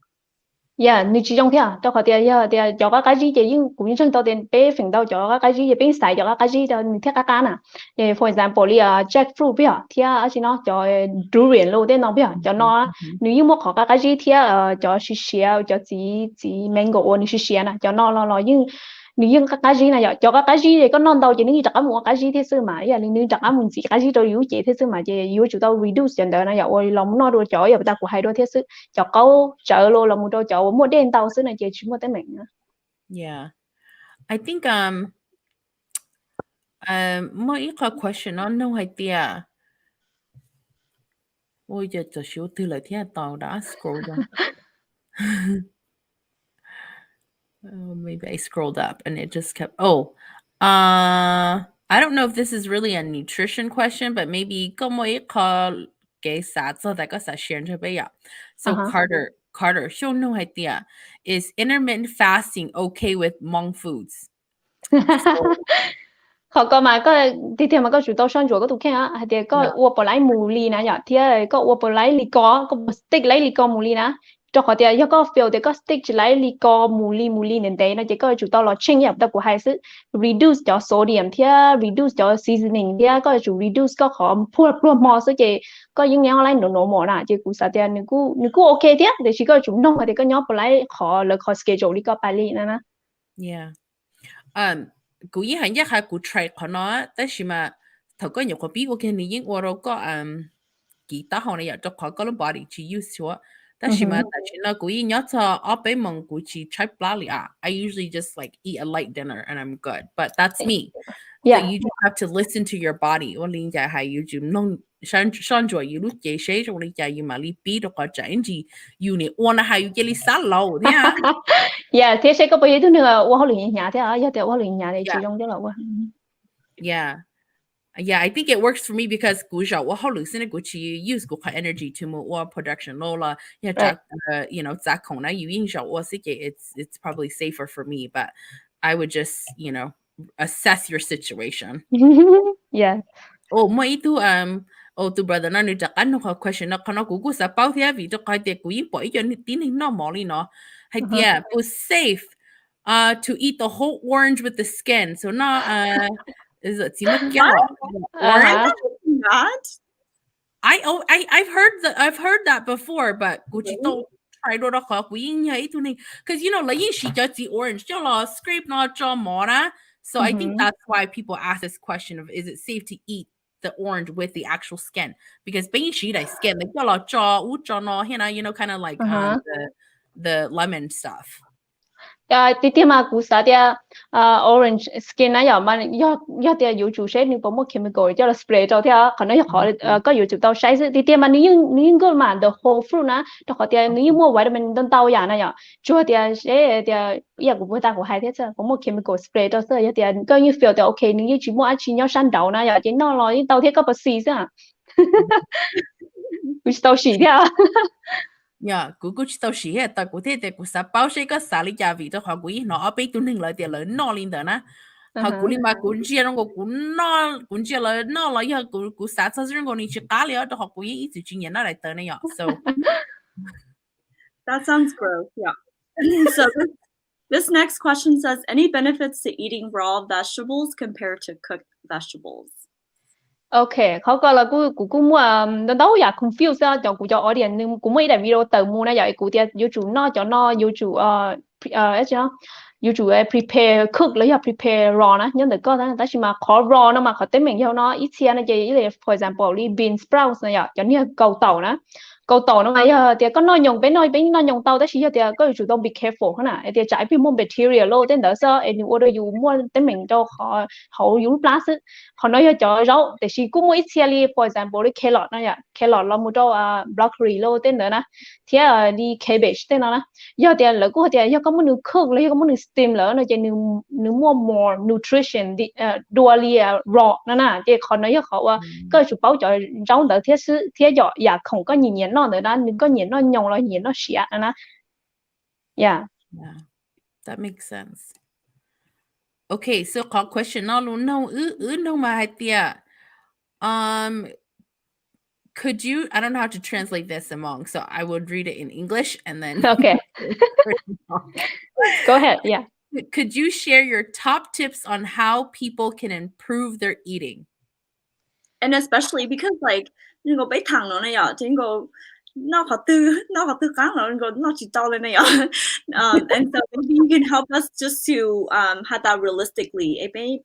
C: Yeah, như chỉ trong thế à, cho họ thì cho cái gì thì cũng như trong tàu tiền bé phình đâu cho cái gì thì bé xài cho cái gì thì theo cái nè. For example, jackfruit bây giờ thì chỉ nó cho durian luôn đấy nó bây giờ cho nó nếu như mua có cái gì thì cho xì cho chỉ mango như xì nè cho nó nhưng nếu như cái gì này cho cái gì thì có non đâu chỉ nếu chắc mua cái gì thế sư mà nếu chắc muốn gì cái gì đâu yếu chị thế sư mà chỉ yếu chủ tao reduce dần dần này ôi lòng nó đồ cho ta của hai đôi thế sư cho câu chợ luôn là một đôi cho mua đen tàu sư này chỉ mua tới mình nữa.
A: Yeah, I think mỗi cái question nó no idea. Ôi giờ cho số từ lại thế tao đã scroll down. Maybe I scrolled up and it just kept. I don't know if this is really a nutrition question, but maybe como call gay sad so that got share So Carter, show no idea. Is intermittent fasting okay with Hmong foods?
C: Họ có mà có thì mà có chủ tao sang chỗ có tụ khen á, thì có uo bỏ lại mù li nè, thì có uo bỏ lại li có stick lấy li có mù li nè. Cho họ thì có feel thì có stick lấy li có mù li nên đấy nó chỉ có chủ tao là chinh nhập tập của hai sự reduce cho sodium thì reduce cho seasoning thì có chủ reduce có họ pua mò số chỉ có những nhà online nổ mò nè chỉ cũng sao thì nếu cũng ok thế thì chỉ có chủ nông thì có nhóm bỏ lại họ là họ schedule đi có bài li nè.
A: Yeah. Cú ý hành nhất hay cú try của nó,但是嘛，頭個有個比我見你英我都個其他行業就佢個人 body 去 use 咗，但是嘛，但是呢，cú ý nhớ cho ở bên mình cú chỉ try blali I usually just like eat a light dinner and I'm good, but that's me.
C: Yeah.
A: So you just have to listen to your body. 我理解係要做弄上咗要錄嘢寫咗，我理解要嘛你比到個陣時要你我呢係要叫你殺佬啲啊。
C: Yeah, thế sẽ có bao nhiêu nữa我好容易nhà thế à? Giờ thì我容易nhà thì chỉ用咗啦。
A: Yeah, I think it works for me because 古時候我好耐先咧，古次 use 個 energy to move 我 production low 啦，因為雜控咧要應手我識嘅 it's probably safer for me, but I would just assess your situation.
C: Yeah.
A: Mo itu tu brother na ni jakan no question na kana gugu sa pau thia vi to kai te ku yin po yo ni tin no mo li no. Hai tia it was safe to eat the whole orange with the skin. So na is it orange?
B: Not?
A: I've heard that before, but gucci to try đồ đó khó quý nhảy tụi này, because you know like you she just the orange cho lo scrape not cho mora. So I think that's why people ask this question of is it safe to eat the orange with the actual skin, because being she like skin like cho lo cho u cho no you know kind of like the lemon stuff.
C: Titi mà cú sa tia orange skin á giờ mà do tia dụ chủ sẽ những một chemical cho là spray cho tia còn nó họ có dụ chụp tao size titi mà nếu cái mà the whole fruit á cho họ tia nếu mua vitamin đơn tao vậy nè giờ cho tia sẽ tia giờ của người ta của hai thế chứ có một chemical spray cho sơ giờ tia có như feel tia ok nếu chỉ mua chỉ nhau san đậu nè giờ chỉ nó lo tao thế có bác sĩ chứ à cú tao xỉ tia
A: Yeah, cú tao xí hết, tao cú thế để cú sa bao cái sa lý gia vị cho họ cú nó ở bên tụi mình lại tiền lớn nó lên đó nè, họ cú lên mà cú chia nó cú chia là nó là giờ cú sa sao riêng cú đi chỉ cá liền, cho họ cú ít chỉ chuyện nó lại tới này so.
B: That sounds gross. Yeah. So this next question says, any benefits to eating raw vegetables compared to cooked vegetables?
C: Okay,เขาก็แล้วกูมั่วđâuอยาก confuse 啊就กู就 audience นึงกูไม่ได้ video เติมมูนะอยากกูเดียวอยู่จู่นอจะนออยู่จู่ไอ้เจ้าอยู่จู่prepare cook แล้วอยาก prepare raw นะยังแต่ก็นะแต่ชิมาขอ raw นะมาขอเต็มเหม่งเดียวเนาะอีเทียนะจะอีเลย for example รี bean sprouts นะอยากจะเนี่ยเกาเต่านะcâu tàu nó ngayเดี๋ยวก็นอนยงไปนอนไปนอนยงเตาแต่ชี้เดี๋ยวก็อยู่ต้อง be careful ขนาดเดี๋ยวจ่ายพี่มุ่ง bacteria โลเต้นเดี๋ยวซะไอ้หนูว่าเราอยู่มั่วเต้นเหม่งเจ้าเขาอยู่ปลาซึเขาน้อยจะเราแต่ชี้กูมั่วอีเทียรี for example รี carrot นะอย่า carrot เรามั่วเจ้าbroccoli โลเต้นเดี๋ยวนะเทียรี cabbage เต้นนะเดี๋ยวแล้วกูเดี๋ยวก็มั่วนู cook แล้วก็มั่วนู steam แล้วนะจะนูมั่ว more nutrition ดัวเรีย raw นั่นน่ะเดี๋ยวเขาน้อยเขาว่าก็จุดเป้าจะเราเดี๋ยวเทียซื้อเทียอยากของก็nhìn nhìn nó nữa đó những có nhìn nó nhồng là nhìn nó xỉa nữa yeah
A: that makes sense. Okay, so có question nó luôn no mà hay tia could you, I don't know how to translate this among, so I would read it in English and then
C: okay go ahead. Yeah,
A: could you share your top tips on how people can improve their eating?
B: And especially because like you go bé thằng nó này à, chính go nó học tư kháng nó chỉ tao lên này à. And so maybe you can help us just to have that realistically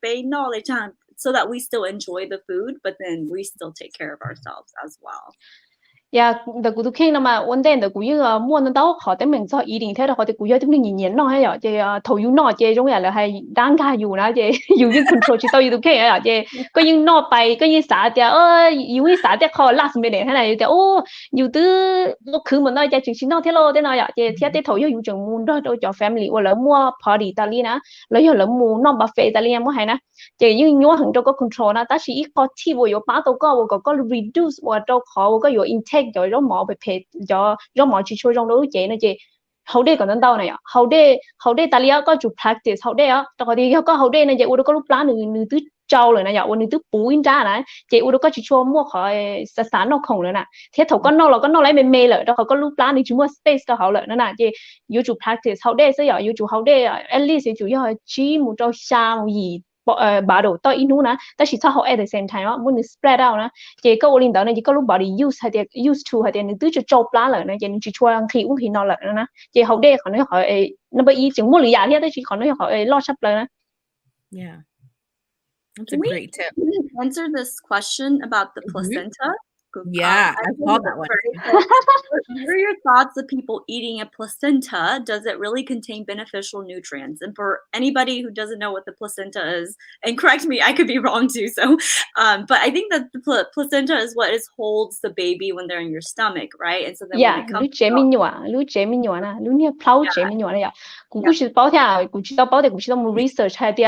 B: bé nó lại chăng so that we still enjoy the food but then we still take care of ourselves as well.
C: yeah the good king mà one day the cũng như mua nó đâu họ tới mình cho ý định thế là họ thì cũng như chúng mình nhìn nhìn nó hay rồi thì thầu yêu nó thì giống như là hay đang ca yêu nó thì yêu như control chỉ tao yêu cái rồi thì có những nó bay có những xả thì yêu như xả thì họ last minute thế này thì yêu từ nó cứ mà nói chỉ nó thế lo thế nào vậy thì thế thầu yêu chừng mua đó cho family hoặc là mua party ta li na lấy là mua nó buffet ta li mua hay na thì như nhớ hàng trong có control na, ta chỉ có thi vô có bao có reduce hoặc trong họ có intake rồi giống mỏ bị phê cho giống mỏ chỉ cho trong đó chị nó chị hậu đây còn đến đâu này ạ hậu đây ta liao có chụp practice hậu đây á tao thì có hậu đây này chị udah có lúc plan nửa thứ trâu rồi này ạ nửa thứ bùi ra này chị udah có chỉ cho mua khỏi sản nó không nữa nè thế thầu có nó lấy mê lợi đó có lúc plan thì chúng mua space cho hậu lợi nữa nè chị yêu chụp practice hậu đây sẽ yêu chụp hậu đây at least chủ yếu chỉ một trâu xa một gì bà đồ to ít nữa, ta chỉ cho họ at the same time á, muốn spread out nè, chỉ có linh đó này chỉ có lúc body used to hay là từ cho plan lại nè, chỉ cho ăn khí uống khí no lại nè, chỉ họ đây họ nói họ nó bị chỉ muốn lười giả thế, chỉ họ nói họ lo sắp lại nè.
A: Yeah, that's a great tip.
B: Can we answer this question about the placenta?
A: Yeah, I saw that one.
B: What are your thoughts of people eating a placenta? Does it really contain beneficial nutrients? And for anybody who doesn't know what the placenta is, and correct me, I could be wrong too. So, but I think that the placenta is what holds the baby when they're in your stomach, right? And so then when it comes out,
C: lúc chế mình nhỏ nè, lúc này plau chế mình nhỏ này, cũng chỉ bảo theo, cũng chỉ tao một research hay đi,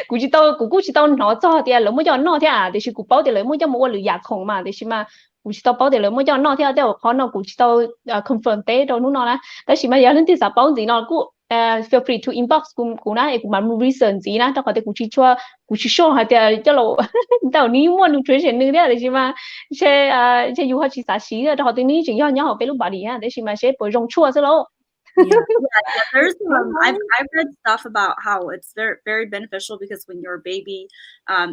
C: cũng chỉ tao nói cho đi, lúc mới cho nó theo, thì chỉ cũng bảo thì lúc mới cho một lưỡi giặc không mà, thì mà cũng chỉ tao bảo thì lúc mới cho nó theo, thì họ nó cũng chỉ tao confirm tế đâu nó nè,แต่chỉ mà giờ lên thì sao bảo gì nó cũng feel free to inbox cũng nãy cũng làm research gì nè, tao có thể cũng chỉ show hay thì cho lo, tao ní mua nutrition nữa đấy, thì mà sẽ yêu họ chỉ xả xí rồi, tao có thể ní chỉ nhau nhau họ phải lúc bảo đi ha, thì mà sẽ bồi rong chua rồi lo.
A: Yeah.
B: There's I've read stuff about how it's very, very beneficial because when your baby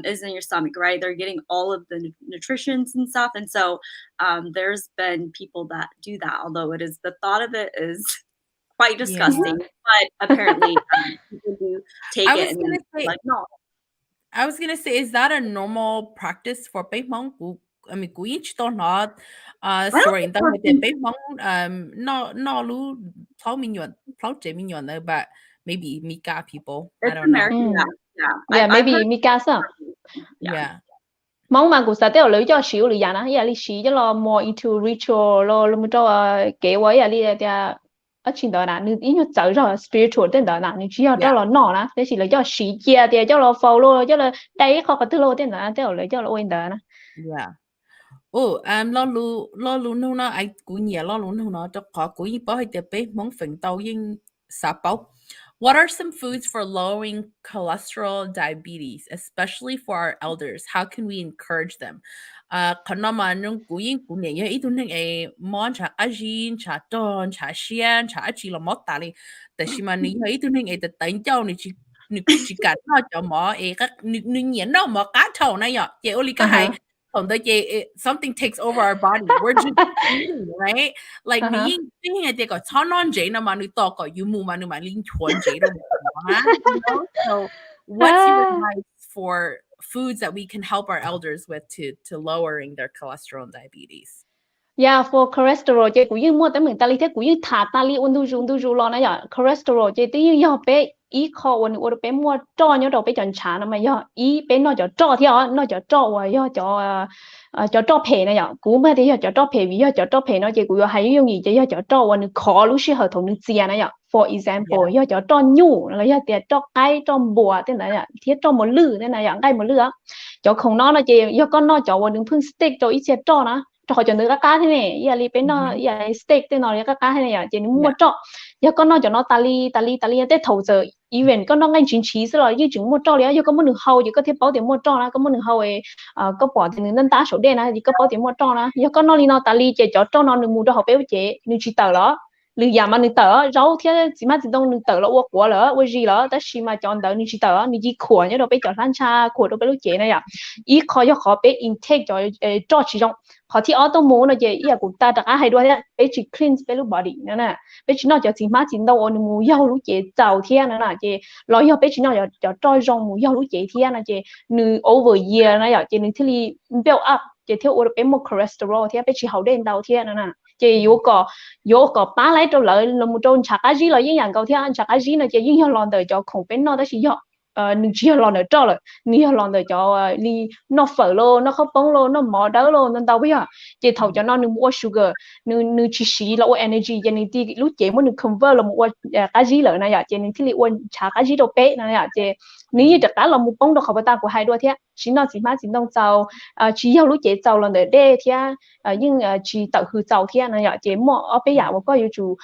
B: is in your stomach, right, they're getting all of the nutritions and stuff, and so there's been people that do that. Although the thought of it is quite
A: Yeah.
B: disgusting, but apparently people do
A: I
B: take it
A: was
B: and
A: gonna
B: then
A: say,
B: like no.
A: is that a normal practice for bé mong? I mean, của each đó nó
B: I don't
A: sorry,
B: think
A: tao
B: we're
A: hay để bé mong nó lu plau chế mình nhuận there, but maybe Mika people, I
B: it's
A: don't know.
B: American, yeah.
C: Yeah,
B: I've
C: maybe
B: heard
C: Mikasa.
B: yeah.
A: Yeah.
C: Mong mà cũng sẽ tiêu lưỡi cho xíu lưỡi na, ya li xí cho lo more into ritual lo lo cho kế quay ya li ya ở trên đó nè, nếu như走rồi spiritual trên đó nè, nếu chỉ cho lo nọ nè, thế thì lưỡi cho xí chia thì cho lo follow cho lo đây khó có thứ lo trên đó, tiêu lưỡi cho lo quên đó nè.
A: Yeah. Oh, lo lu nu nó ai cũng nhiều lo lu nu nó cho có cũng như bảo hay bé mong phình tàu yên sa bao. What are some foods for lowering cholesterol diabetes, especially for our elders? How can we encourage them? Còn nó mà nung cũng yên cũng nhiều ít tuần này món chả ajin, chả don, chả xian, chả chỉ là mót tali. Tại vì mà nhiều ít tuần này để đánh nhau你感到就冇诶个你年到冇感头那样，也我理解系同的嘢 something takes over our body. We're just eating, right? Like 你已經個餐安仔那嘛，你多個要冇嘛，你買連團仔都冇啊，you know? So what's your advice for foods that we can help our elders with to lowering their cholesterol and diabetes?
C: Yeah, for cholesterol chị cũng như mua tới mình ta li thế cũng như thả ta li ung thư lo nãy giờ cholesterol chị tí như bé ý khó ôn bé mua cho nhớ đầu bé chọn chả mà do ý bé nó cho theo nó cho và do cho phe này giờ cũng mà thì cho phe vì cho phe nó chị cũng hay dùng gì chị cho và nó khó lúc xí hợp同nó chia này giờ for example cho nhu là do tiền cho cái cho bùa thế này giờ thiết cho một lư thế này giờ cái một lư á cho không nó chị do con nó cho và đừng phun stick cho ít cho nó cho cho nước cá thế này, giờ li bên nó giờ steak thế nào cái cá thế này giờ mua cho, giờ con nó cho nó tali tới thầu giờ even con nó ngay chín chí rồi, như chúng mua cho liền, giờ có muốn được hậu, giờ có thể bảo tiền mua cho nó, có muốn được hậu ấy, có bỏ tiền nên ta số đen này, thì có bảo tiền mua cho nó, giờ con nó li nó tali chỉ cho nó được mua cho họ béo chế, nếu chỉ tờ đó, lười giờ mà nếu tờ, rau thế chỉ mà chỉ đông nếu tờ là uống quá lỡ, uống gì lỡ,แต่chỉ mà chọn tờ nếu chỉ tờ, nếu chỉ khua nhớ đâu bé cho thanh cha khua đâu bé lúc chế này à, ý khó cho khó bé intake cho chỉ trong họ thì auto mô nó vậy ý cũng ta đặc hay đôi thế bé chỉ cleanse bé lúc body nữa nè bé chỉ nó cho chỉ má chỉ đâu anh mù dâu lúc chị giàu thiên nữa nè chị lo yêu bé chỉ nó cho trôi rong mù dâu lúc chị thiên nè chị nữ over year nó chị nữ thì build up chị thiếu ở bé một cholesterol thì bé chỉ hậu đen đầu thiên nữa nè chị yếu có ba lấy cho lợi là một trong chả cái gì là những dạng cầu thiên chả cái gì là chị những lần đời cho không bên nó đó chỉ do nương chia lon ở cho rồi nương lon ở cho li nó phở lô nó không bông lô nó mỏ đỡ lô nên tao biết à chị thầu cho nó nương mua sugar nương chỉ xí là energy cho nên thì lúc chị muốn nương convert là mua cái gì lợi này à chị nên thì li uốn trả cái gì đâu bé này à chị nếu được cái là một bông đâu không phải ta của hai đôi thế chỉ nó chỉ má chỉ đông giàu chỉ yêu lúc chị giàu lần để đê thế nhưng chỉ tự hư giàu thế này à chị mua ở bây giờ có yêu chủ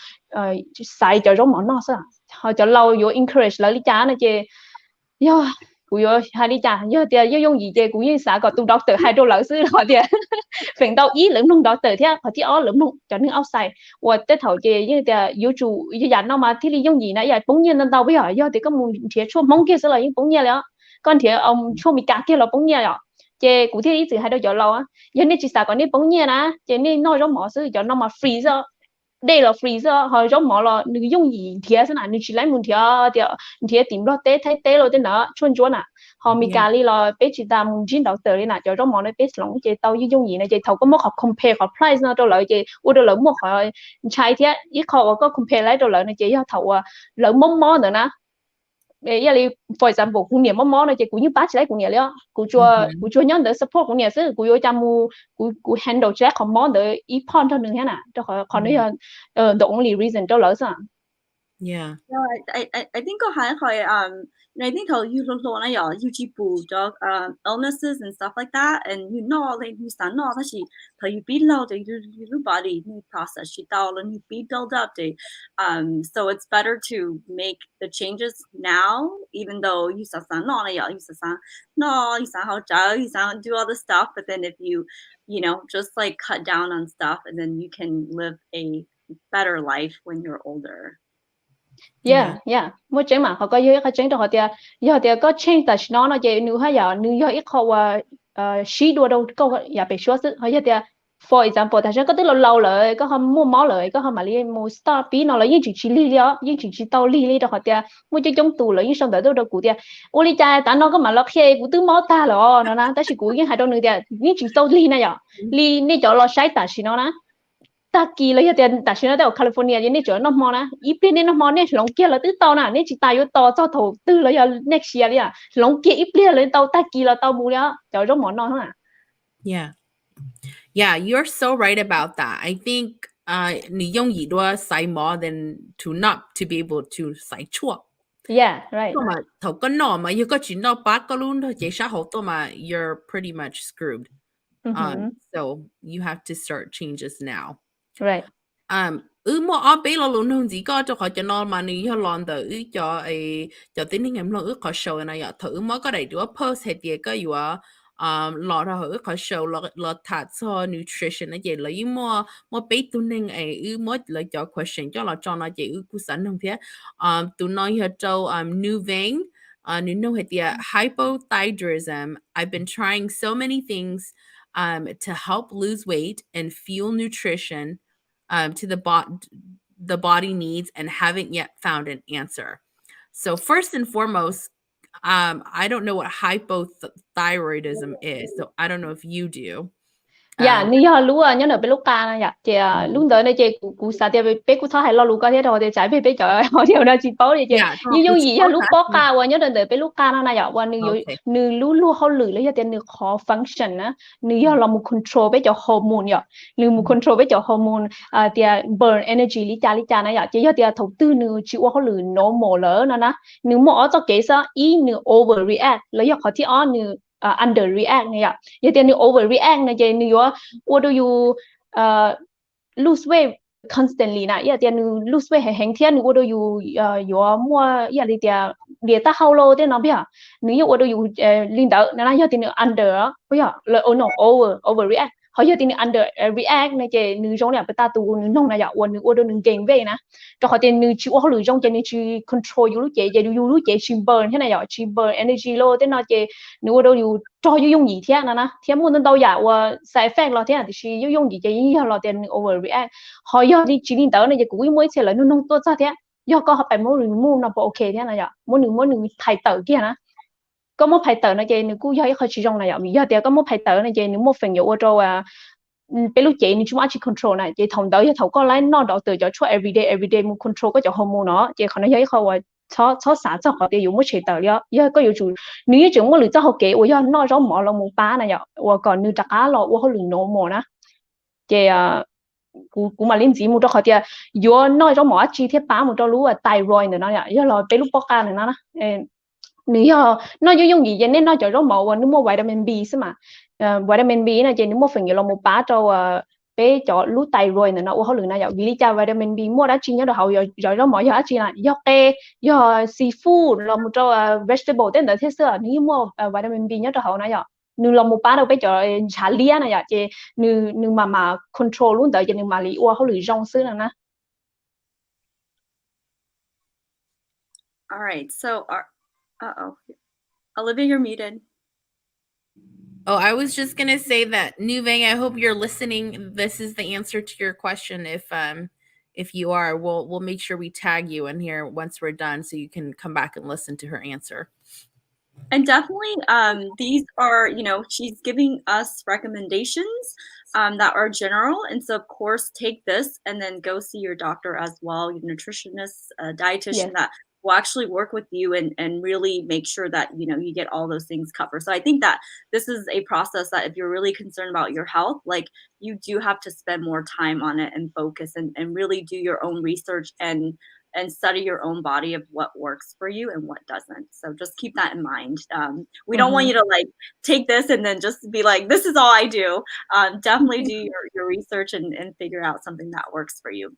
C: xài cho giống món nó sao họ cho lâu yêu encourage lại đi trả này chị yo cú yo hai đi chả yo tiền yo dùng gì chơi cú như xã có tụ doctor hai đô lỡ xứ họ tiền phèn tao ý lưỡng nông doctor thế họ thì ó lưỡng nông cho nên outside và tết thầu chơi như tiền yo chủ như dàn nó mà thì đi dùng gì nãy giờ bỗng nhiên nên tao bây giờ yo thì có một thiệt chua mong kia sẽ là những bỗng nhiên đó con thiệt ông chua mì cá kia là bỗng nhiên đó chơi cú thì ý từ hai đô giờ lâu á giờ nên chỉ xã có nên bỗng nhiên á chơi nên nói giống mỏ xứ cho nó mà freezer đây là freezer họ giống mỏ là người dùng gì thiệt thế nào người chỉ lấy một thiệt tìm đó thấy tế rồi thế nào chuồn à họ mi cà li là bé chỉ ta muốn chín đầu tờ đi nè cho giống mỏ nó bé lòng chơi tàu như dùng gì này chơi thầu có một họ compare họ price nó đâu lợi chơi u đâu lợi một họ chạy thiệt ít họ có compare lấy đâu lợi này chơi họ thầu lợi món nữa nè bây giờ li for example cũng nhiều món này chơi cũng như bát chỉ lấy cũng nhiều đó cũng chua nhớ để support cũng nhiều chứ cũng vô chăm cũng handle check họ món để ít pon cho đừng thế nào cho họ còn đấy the only reason cho lỡ sao
A: Yeah.
B: No, I think có hai khỏi I think how you lo na ya you chi pu dog illnesses and stuff like that and you know like you stand no that she how you be low the your body new process she tao and you be build up the so it's better to make the changes now even though you sa no na ya you sa no you sa how you sa do all the stuff but then if you know just like cut down on stuff and then you can live a better life when you're older.
C: Yeah, yeah. Mỗi chuyện mà họ có yêu cái chuyện đó họ thì có change tại nó vậy nếu hay giờ nếu ít họ sĩ đua đâu câu ya bị xóa sự họ thì for example tại sao có tức là lâu rồi có họ mua máu rồi có họ mà đi mua star pi nó là những chuyện chỉ lý đó những chuyện chỉ tao lý đó họ thì mỗi chuyện trong tù rồi những xong đời đâu cụ thì ô lý cha tại nó có mà lọc xe cụ tứ máu ta rồi nó nè tại sao cụ những hai đâu nữa thì những chuyện tao lý này giờ lý này cho lo sai tại nó nè ta kỳ lấy tiền ta xin ở California vậy nên chỗ nó mò nè ít bên nên nó mò nên lòng kia là tứ tàu nè nên chỉ tài vô tàu cho thầu tư lấy next year đi à lòng kia ít bên lên tàu ta kỳ là tàu bù đó chỗ đó mò nó hả?
A: Yeah. Yeah, you're so right about that. I think 你用耳朵洗 more than to not to be able to 洗錯。
C: Yeah, right.
A: 同埋頭跟我嘛，如果轉到8個輪都幾少好多嘛，you're pretty much screwed. So you have to start changes now.
C: Right.
A: Mà ở bên là luôn hơn gì có cho họ cho nó mà nếu họ làm được cho tính hình lo ước có show này thử mới có đầy đủ post hay gì cái lo ra họ có show lo thật cho nutrition này vậy lấy mà bị tụi nên mới lấy cho question cho nó vậy cú sẵn không thế tụi nó họ cho Ncais Vang you know the hypothyroidism. I've been trying so many things to help lose weight and fuel nutrition to the body needs and haven't yet found an answer. So first and foremost, I don't know what hypothyroidism is, so I don't know if you do.
C: Yeah, ni ho lu nhớ nợ bé lúc ca nè, chị luôn đợi này chị cụ sa thì bé cụ thọ hay lo lu ca thế rồi thì trái bé trời họ điều đó chị bảo thì chị như dung gì ha lu bó ca và nhớ đợi bé lúc ca nó này và nữ lu họ lử lấy tiền nữ khó function á nữ ho là một control bé cho hormone vậy nữ một control bé cho hormone thì burn energy lý cha này vậy chị ho thì đầu tư nữ chịu họ lử normal lỡ nó nè nữ mỏ cho kế sa ý nữ overreact lấy họ thì nữ underreact này ạ. Vậy thì nếu overreact này thì nếu what do you lose weight constantly nè. Vậy thì nếu lose weight hay hàng thiên what do you your mua vậy thì địa ta how low thì nó biết à. Nếu what do you linh đỡ nên là vậy thì nếu under bây giờ là oh no overreact. Họ vậy thì nếu underreact này thì nếu trong này ta tu nếu nông này vậy nếu what do you gain weight nè. Cho họ thì nếu chịu họ lười trong thì nếu chịu control lúc chế nếu lúc chế chịu burn thế này vậy chịu burn energy low thế nó chế nếu đâu you cho you dùng gì thế nè thế muốn đâu vậy và side effect là thế thì you dùng gì chế như là tiền overreact họ giờ thì chỉ nên tới này cũng mới sẽ là nó tốt ra thế do có họ phải muốn nó ok thế này vậy muốn thay tử kia nè có một thay tử này chế nếu cũng giờ họ chỉ dùng này vậy giờ thì có một thay tử này chế nếu một phần nhiều cho bé lúc chị nên chúng ta chỉ control này chị thông tới thầu có lấy nó đầu từ cho everyday một control có cho hormone nó chị còn nó thấy không cho xã cho họ thì dùng một chế tờ đó giờ có chủ nếu như chúng có lựa cho họ kể ủa nó giống mỏ là một ba này ạ và còn như đặc á là họ lựa nổ mỏ đó chị cũng mà liên gì một cho họ thì giờ nó giống mỏ chi tiết ba một cho lú thyroid nữa nó ạ giờ là bé lúc bóc ca này nó nếu nó dùng gì vậy nên nó cho giống mỏ và nó mua vitamin B xí mà vitamin B này chị nếu mua phần nhiều là một bá cho bé cho lú thyroid này nó họ lựa này ạ vì cha vitamin B mua đã chi nhớ được hậu rồi đó mọi giờ chi là do tê do seafood là một cho vegetable tên là thế xưa nếu mua vitamin B nhớ được hậu này ạ nếu là một bá đâu bé cho chả lia này ạ chị nếu mà control luôn tới chị nếu mà lý họ lựa rong xứ này nè.
B: All right, so Olivia, you're muted.
A: Oh, I was just gonna say that Ncais Vang, I hope you're listening. This is the answer to your question. If you are, we'll make sure we tag you in here once we're done so you can come back and listen to her answer.
B: And definitely these are, she's giving us recommendations that are general. And so of course take this and then go see your doctor as well, your nutritionist, dietitian that will actually work with you and really make sure that you get all those things covered. So I think that this is a process that if you're really concerned about your health, like you do have to spend more time on it and focus and really do your own research and study your own body of what works for you and what doesn't. So just keep that in mind. We don't want you to like take this and then just be like, this is all I do. Definitely do your research and figure out something that works for you.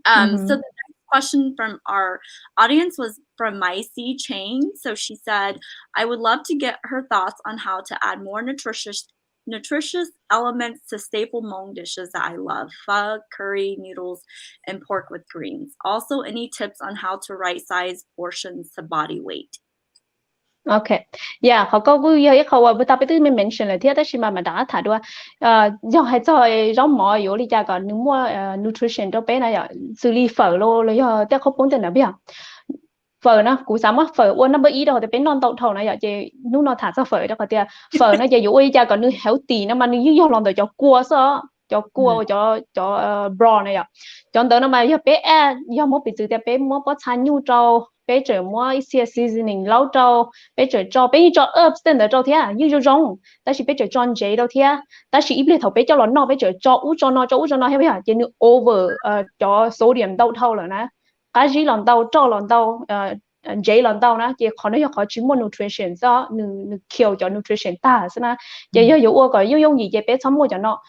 B: So the next question from our audience was from Ncais Chain. So she said, I would love to get her thoughts on how to add more nutritious nutritious elements to staple Hmong dishes that I love: pho, curry, noodles, and pork with greens. Also, any tips on how to right-size portions to body weight?
C: Okay, yeah, họ có vui hayเขาว่าแต่ไปตื้อไม่ mention เลยที่แต่ชิมามาด่าถ่ายด้วยdo hay cho rau mỏ yếu đi ra còn nếu mua nutrition cho bé này à xử lý phở lô rồi doแต่เขาbốn tên là biết phở nó cú sáng mà phở uốn nó bớt ý đâu thì bé non tàu thầu này vậy chị lúc nó thả ra phở đó có tiền phở nó chỉ yếu đi ra còn nếu healthy nó mà nếu như lòng cho cua sao cho cua cho brown này ạ chọn tới nó mà do bé do một bị từ tiền bé mua bớt餐 nhu trâu bé trở mua ít seasoning lâu trâu bé trở cho bé cho herbs tên là trâu thế như cho rong ta chỉ bé trở cho giấy đâu thế ta chỉ ít lấy thầu bé cho nó bé trở cho ú cho nó hay bây giờ chỉ nếu over cho sodium đâu thâu rồi nè cái gì lần đầu cho lần đầu giấy lần đầu nè chỉ khó nói khó chuyên môn nutrition do nư kill cho nutrition ta xem na chỉ do uo có dùng gì chỉ bé sống mua cho nó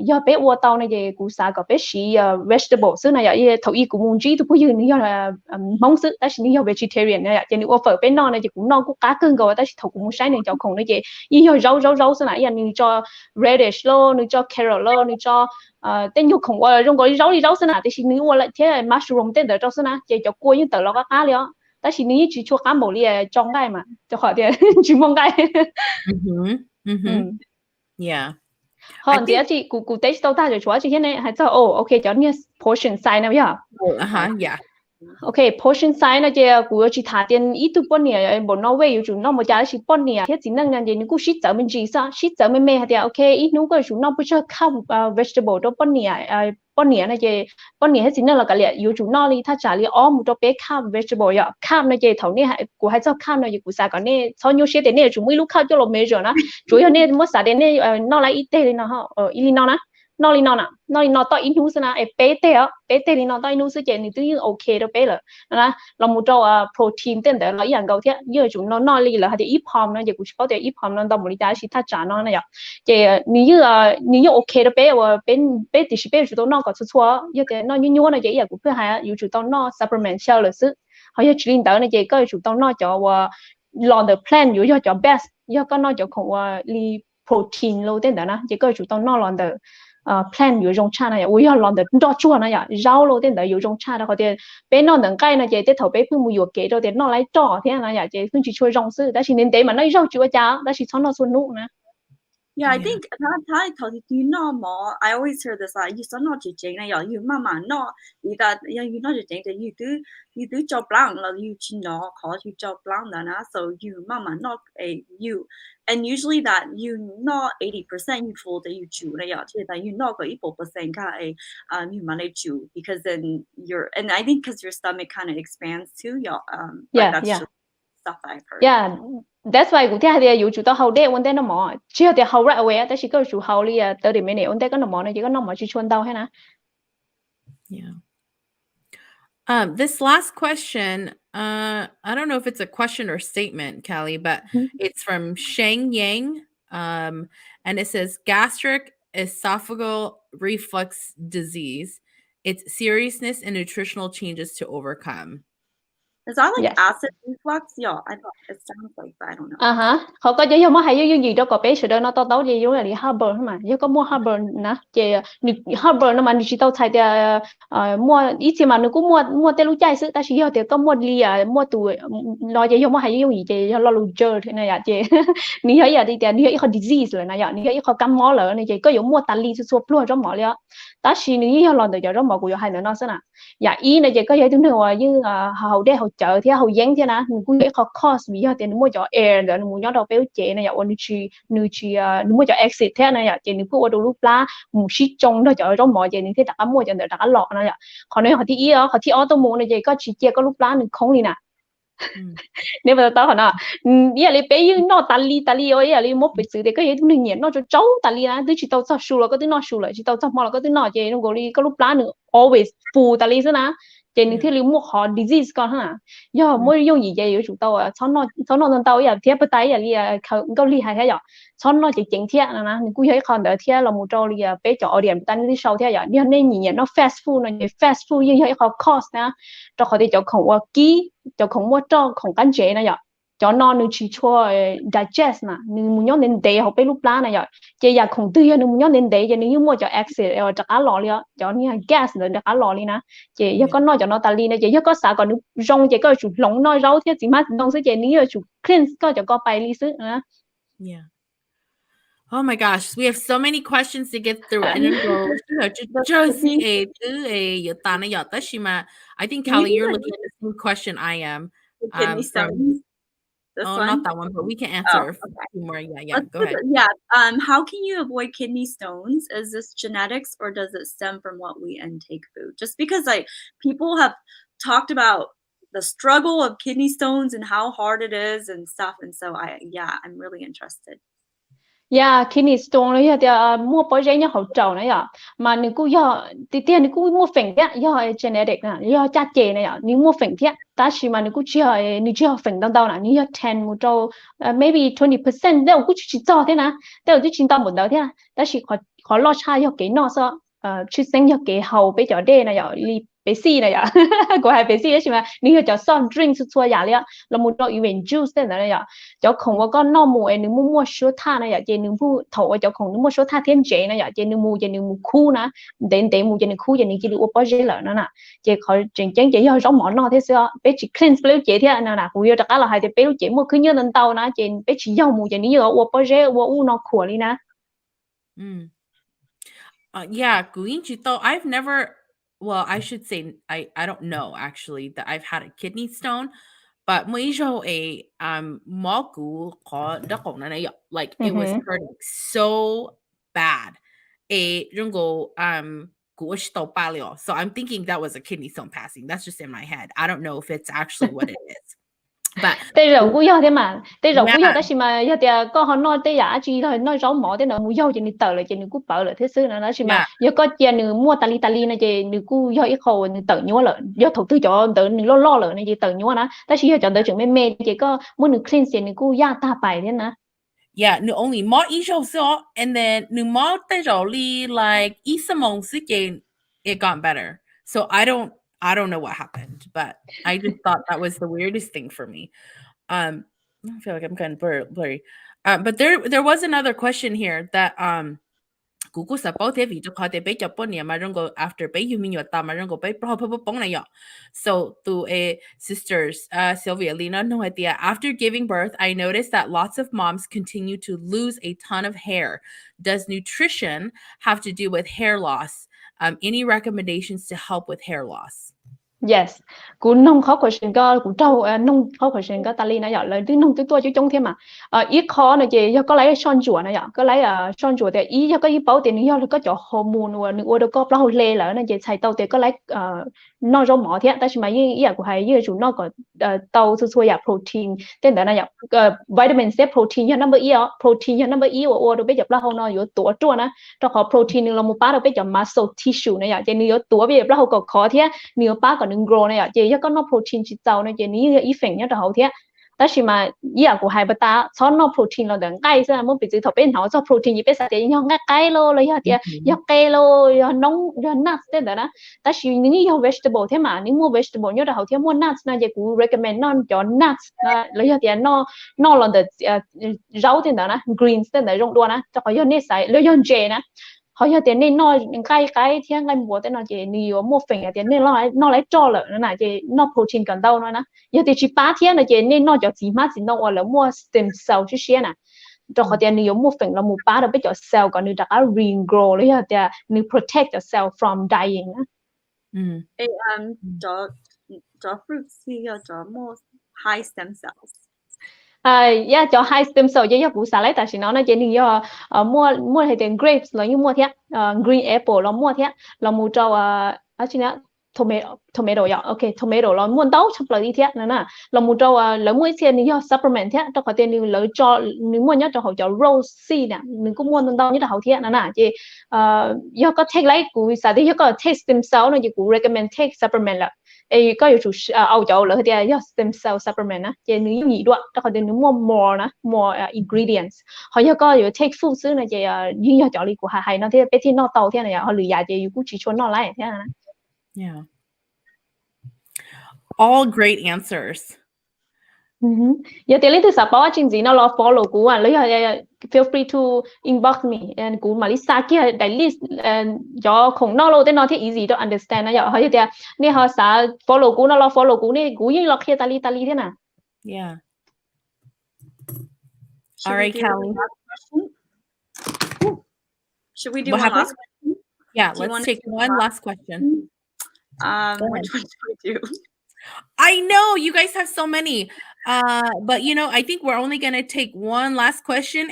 C: do bé uo tàu này chỉ củ sa có bé xí vegetable xứ này vậy thầu y cũng muốn chỉ tôi cũng như là mong xứ ta chỉ như vegetarian này chỉ uo phở bé non này chỉ cũng non cũng cá cưng rồi ta chỉ thầu cũng muốn sáng nên cho không này chỉ như rau xứ này như cho radish lo như cho carrot lo như cho tên như không qua trong cái rau xứ này thì chỉ như uo lại thế mushroom tên rau xứ này chỉ cho cua như tờ lo cá liền ta chỉ nghĩ chỉ cho cá mổ li trong cái mà cho khỏi tiền chỉ mong cái
A: yeah
C: hơn thì chị cụ taste đâu ta rồi chúa chị thế này hay sao ok cho như portion size nào vậy
A: yeah
C: okay portion size là chị cụ chỉ thả tiền ít tu bốn nè bọn nó về chúng nó một giá chỉ bốn nè thế chỉ năng là gì nếu cụ ship giờ mình chỉ sao ship giờ mình mê hay ok ít nếu cái chúng nó bây giờ không vegetable đó bốn nè này chị bốn nè hết chỉ năng là cái liệu yếu chúng nó đi thà trả li một cho bé không vegetable vậy không này chị thầu này cụ hay cho không này cụ xài cái này sau nhiều ship này chúng mới lúc không cho lo measure na chủ yếu này mới xài này nó lại ít tiền nó ít nó nó to ít nuôi na bé thì nó to ít nuôi chị thì tự nhiên ok đó bé rồi là một trâu protein tên đấy là ý câu thế như chúng nó li là hay ít pom nó giờ cũng có thể ít pom nó tao một lít chỉ thắt trả nó này vậy chị như ok đó bé và bé thì bé chúng nó có chút như thế nó như này chị giờ cũng phải hay yêu chúng nó supplement shell là sự họ giờ chỉ tới này chị có chúng nó cho lòng the plan yêu cho best yêu có nó cho không li protein lâu tên đó na chỉ có chúng nó lòng the plan 有种差呢，我要让的多做呢呀，绕路点的有种差的，或者别那能改呢，就得头别不没有给到的，那来找天呢呀，就分去做种事，但是你得嘛，那绕就家，但是从那做路呢。
B: Yeah, I think I told you know more. I always hear this like you saw not to change now you mama no you got you not to change you do job lang like you know cause you job lang na so you mama not a you and usually that you not 80% you full that you chew that you not got 1% ka you manage chew because then and I think because your stomach kind of expands too that's just stuff I've heard.
C: Yeah. That's why 古天係要做到後啲，我哋都冇，只係啲後 right away，但是嗰做後呢30 minutes，我哋嗰度冇呢，而家冇去穿到係啦。
A: Yeah. This last question, I don't know if it's a question or statement, Callie, but it's from Shang Yang, and it says gastric esophageal reflux disease. Its seriousness and nutritional changes to overcome.
B: Is that like acid reflux? Yeah, I thought it sounds like that. I don't know.
C: Họ có giống mà hay giống gì đó có bé sữa đó nó tao gì giống là đi Harbour mà, giống có mua Harbour nè, chị Harbour nó mà đi tao xài thì mua ít mà nó cũng mua tên lúc chạy sữa, ta chỉ hiểu thì có mua ly mua tủ lo gì giống mà hay giống gì chị lo lù chơi thế này à chị, ní hay à đi thì ní hay có disease rồi này à, ní hay có cam máu rồi này chị có giống mua tali số luôn trong máu liền, ta chỉ ní hay lo được cho trong máu của hai nữa nó thế nào, dạ ý này chị có thấy thứ nào như hậu đây hậu chợ thì hậu giang thế nào, cũng có cost vì thì mua cho air rồi mua cho đâu béo chế này, ôn nutrient mua cho exit thế này, chế nếu cứ đồ lúc lá mua ship trong đó cho trong mọi chế nếu thế đặt mua cho đặt lọ này, còn nếu họ thì auto mua này chế có chỉ chế có lúc lá mình không đi nè, nếu mà tao hỏi nó, giờ lấy bé nó tali ơi, giờ lấy một bịch sữa thì có gì thứ nhỉ, nó cho cháu tali á, thứ chỉ tao sao sưu là có thứ nó sưu lại, chỉ tao sao mà là có thứ nó chế nó gọi đi có lúc lá nữa always full tali thế nào. Chị nên thấy mua họ disease con hả? Do mỗi dùng gì vậy chúng tao sau nó tao giờ thiết bắt tay giờ câu li hay thế giờ sau nó chỉ chỉnh thiết là nè, cứ thấy con đỡ thiết là một trâu li bé chọn điểm tan đi sau thế giờ nên nhìn nó fast food nó fast food như thấy họ cost nè, cho họ thì chọn không qua ký, chọn không mua cho không cắn chế nè giờ, cho nó nữ chỉ cho digest nè nữ muốn nhớ nên để học bé lúc lá này rồi chị giờ không tư nữ muốn nhớ nên để cho nữ mua cho exit cho cá lò liền cho như gas rồi cho cá lò liền nè chị giờ có nói cho nó ta liền chị giờ có sao còn nữ rong chị có chủ lỏng nói rau thế chỉ mà đông sẽ chị nữ chủ cleanse có cho có bài lý sức nữa.
A: Yeah. Oh my gosh, we have so many questions to get through. And then go just I think Callie, you're looking at the same question I am.
B: Kidney stones.
A: Not that one, but we can answer a few more. Yeah, go ahead.
B: Yeah. How can you avoid kidney stones? Is this genetics or does it stem from what we intake food? Just because like people have talked about the struggle of kidney stones and how hard it is and stuff. And so I'm really interested.
C: Yeah, kidney stone nó thì mua bao giờ nhá hậu trầu này à mà nếu cứ do thì tiền nếu cứ mua phèn thế do genetic nè do cha chế này à nếu mua phèn thế ta chỉ mà nếu cứ chưa phèn đâu đâu nè nếu 10 một trâu maybe 20% đâu cứ chỉ cho thế nè đâu cứ chỉ tao một đầu thế ta chỉ khó lo cha do cái nó sao chứ sinh do cái hậu bây giờ đây này à bé xì này à của hai bé xì đấy chứ mà nếu cho soft drink xua giả liền là một loại event juice thế này à cho không có con nó mua nếu mua số tha này à chỉ nếu mua thầu cho không mua số tha thiên chế này à chỉ nếu mua khu nè đến mua chỉ nếu khu chỉ nếu chỉ được bao nhiêu lợn nữa nè chỉ khỏi chỉnh chỉnh chỉ do giống món nó thế sao bé chỉ cleanse béo chế thế nào nè cũng yêu tất cả là hai thì béo chế mua cứ như lần tàu nè chỉ bé chỉ do mua chỉ nếu ở bao nhiêu ở nó khổ đi nè.
A: Yeah, I've never. Well, I should say I don't know actually that I've had a kidney stone, but like it was hurting so bad. So I'm thinking that was a kidney stone passing. That's just in my head. I don't know if it's actually what it is. But
C: tây rau củ dâu thế mà tây rau củ dâu đó chỉ mà giờ thì có họ nói tây giả chỉ thôi nói rau mỏ thế nào củ dâu thì ni tờ lại thì ni củ bở lại thế xứ nữa đó chỉ mà giờ có tiền ni mua tali này thì ni củ dâu ít khâu ni tờ nhúa lại giờ đầu tư cho tờ ni lo lại này thì tờ nhúa đó đó chỉ giờ cho tờ chuẩn mê thì có mua ni cleanse ni củ da ta bài thế nè.
A: Yeah, no only more so and then no more tây rau li like isamong it got better. So I don't know what happened, but I just thought that was the weirdest thing for me. I feel like I'm kind of blurry. But there was another question here that Google sa bao thế vì cho khó để bé cho bao nhiêu mà rong go after bé you mean your ta mà rong go bé pro bong này. So to sisters Sylvia Lena no idea. After giving birth, I noticed that lots of moms continue to lose a ton of hair. Does nutrition have to do with hair loss? Any recommendations to help with hair loss?
C: Yes, cú nông khó question có cú trâu nông khó question có tali này giờ lời thứ nông thứ tôi chứ trong thêm mà ít khó này chị có lấy son chùa này giờ có lấy son chùa thì ý có ý bảo tiền do có chỗ hormone và nữ ô có bao lê lỡ này chị xài tàu thì có lấy nó rau mỏ thế,但是mà ý của hay ý chủ nó có tàu xua ya protein tên đó này giờ vitamin C protein cho number ý protein cho number ý ô được bây giờ bao nó có tổ chuột nè, cho họ protein là một bát được bây giờ muscle tissue này giờ chị nếu tổ bây giờ bao có khó thế nếu bát có đừng grow này ạ, chỉ có nó protein chỉ giàu này chỉ ní ý phèn nhất là hậu thế,但是嘛，伊也個係不打，所攞 protein 咯，等雞先，冇別隻頭邊頭做 protein，而別實際用雞咯，你有啲有雞咯，有農有 nuts 等等啦。但是你有 vegetable 添嘛，你冇 vegetable 有啲後天冇 nuts，那就估 recommend 攞有 nuts，那你有啲攞落的肉等等啦 ，greens 等等用多啦，就係有呢細，你用 J 啦。họ giờ tiền nên nó cái thiên cái mùa tên nó chỉ nhiều một phần tiền nên nó lấy cho lợn nó này chỉ nó protein cần đâu nó giờ thì chỉ 3 thiên là chỉ nên nó cho chỉ mát chỉ nó là mua stem cell chứ xí nè cho họ tiền nhiều một phần là một 3 được biết cho cell còn nếu đã regrow lấy giờ thì nếu protect the cell from dying
B: á. Cho fruits thì cho more high stem cells.
C: Cho high stem cell cho củ salad tại vì nó chỉ nên do mua hay tiền grapes là như mua thế green apple là mua thế là mua cho chỉ là tomato ya okay tomato là mua táo trong lời đi thế nè là mua cho là mua tiền nên do supplement thế cho họ tiền nên lấy cho nếu mua nhớ cho họ cho rose seed nè mình cũng mua táo như là họ thế nè chỉ do có take lấy củ salad do có take stem cell nó chỉ củ recommend take supplement là có yêu chủ cho lỡ thì do stem cell supplement á, chỉ nếu nhị đoạn, cho họ nên mua more ingredients. Họ có yêu take food xứ này chỉ như cho lý của hay nó thế, bé thì nó tàu thế này, họ lười dài chỉ cũng chỉ cho nó lại thế này.
A: Yeah. All great answers.
C: Giờ thì lấy từ sắp báo chính gì nó lo follow cú à lấy feel free to inbox me and cú mà lisa kia đại list cho không nó lo tên nó thì easy to understand nó giờ hỏi thì nè họ sa follow cú nó lo follow cú nè cú như lo kia tali thế nào.
A: Yeah.
B: Should
A: All
B: we
A: right,
B: do
A: Callie.
B: one last question? Should we do
A: What
B: one
A: happened?
B: last question?
A: Yeah,
B: Do you
A: let's
B: want
A: take
B: to do
A: one last question.
B: Which one should we do?
A: I know you guys have so many. But you know, I think we're only gonna take one last question.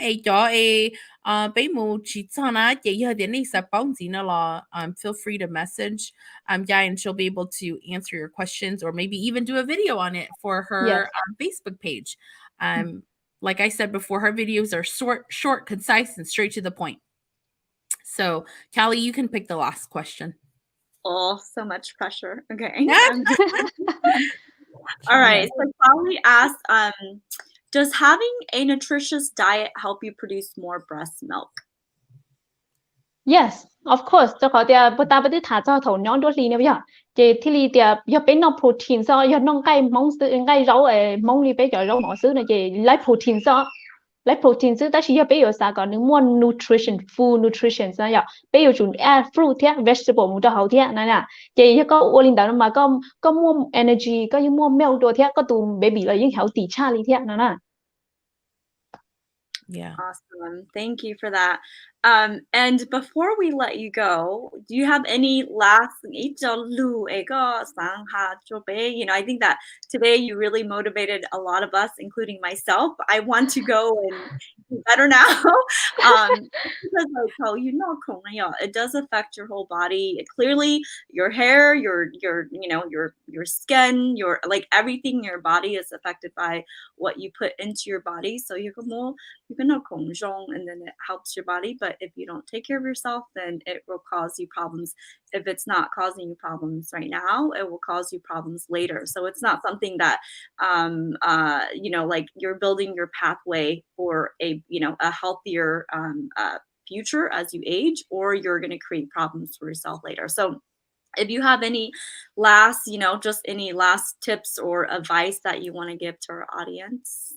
A: Feel free to message and she'll be able to answer your questions or maybe even do a video on it for her Facebook page. Like I said before, her videos are short, concise, and straight to the point. So, Callie, you can pick the last question.
B: Oh, so much pressure. Okay. All right. So Polly asked, does having a nutritious diet help you produce more breast milk?
C: Yes, of course. Cho có tia bữa ta bữa thả cho thầu nhón đốt li nè bây giờ. Chị thì li tia giờ bên nó protein so giờ nó cái rau mong li bé giờ rau mỏ xứ này chị lấy protein xứ ta chỉ giờ bé giờ sao còn những món nutrition food nutrition sao giờ bé giờ chuẩn fruit thế vegetable một cho hậu thế này nè. Chị giờ có ô linh đó mà có mua energy có những mua milk đồ thế có tụm baby là những healthy cha li thế nè.
A: Yeah.
B: Awesome. Thank you for that. And before we let you go, do you have any last, I think that today you really motivated a lot of us, including myself. I want to go and do better now. Because it does affect your whole body. Clearly your hair, your skin, your like everything in your body is affected by what you put into your body. So you can and then it helps your body. But if you don't take care of yourself, then it will cause you problems. If it's not causing you problems right now, it will cause you problems later. So it's not something that like you're building your pathway for a healthier future as you age, or you're going to create problems for yourself later. So if you have any last, just any last tips or advice that you want to give to our audience.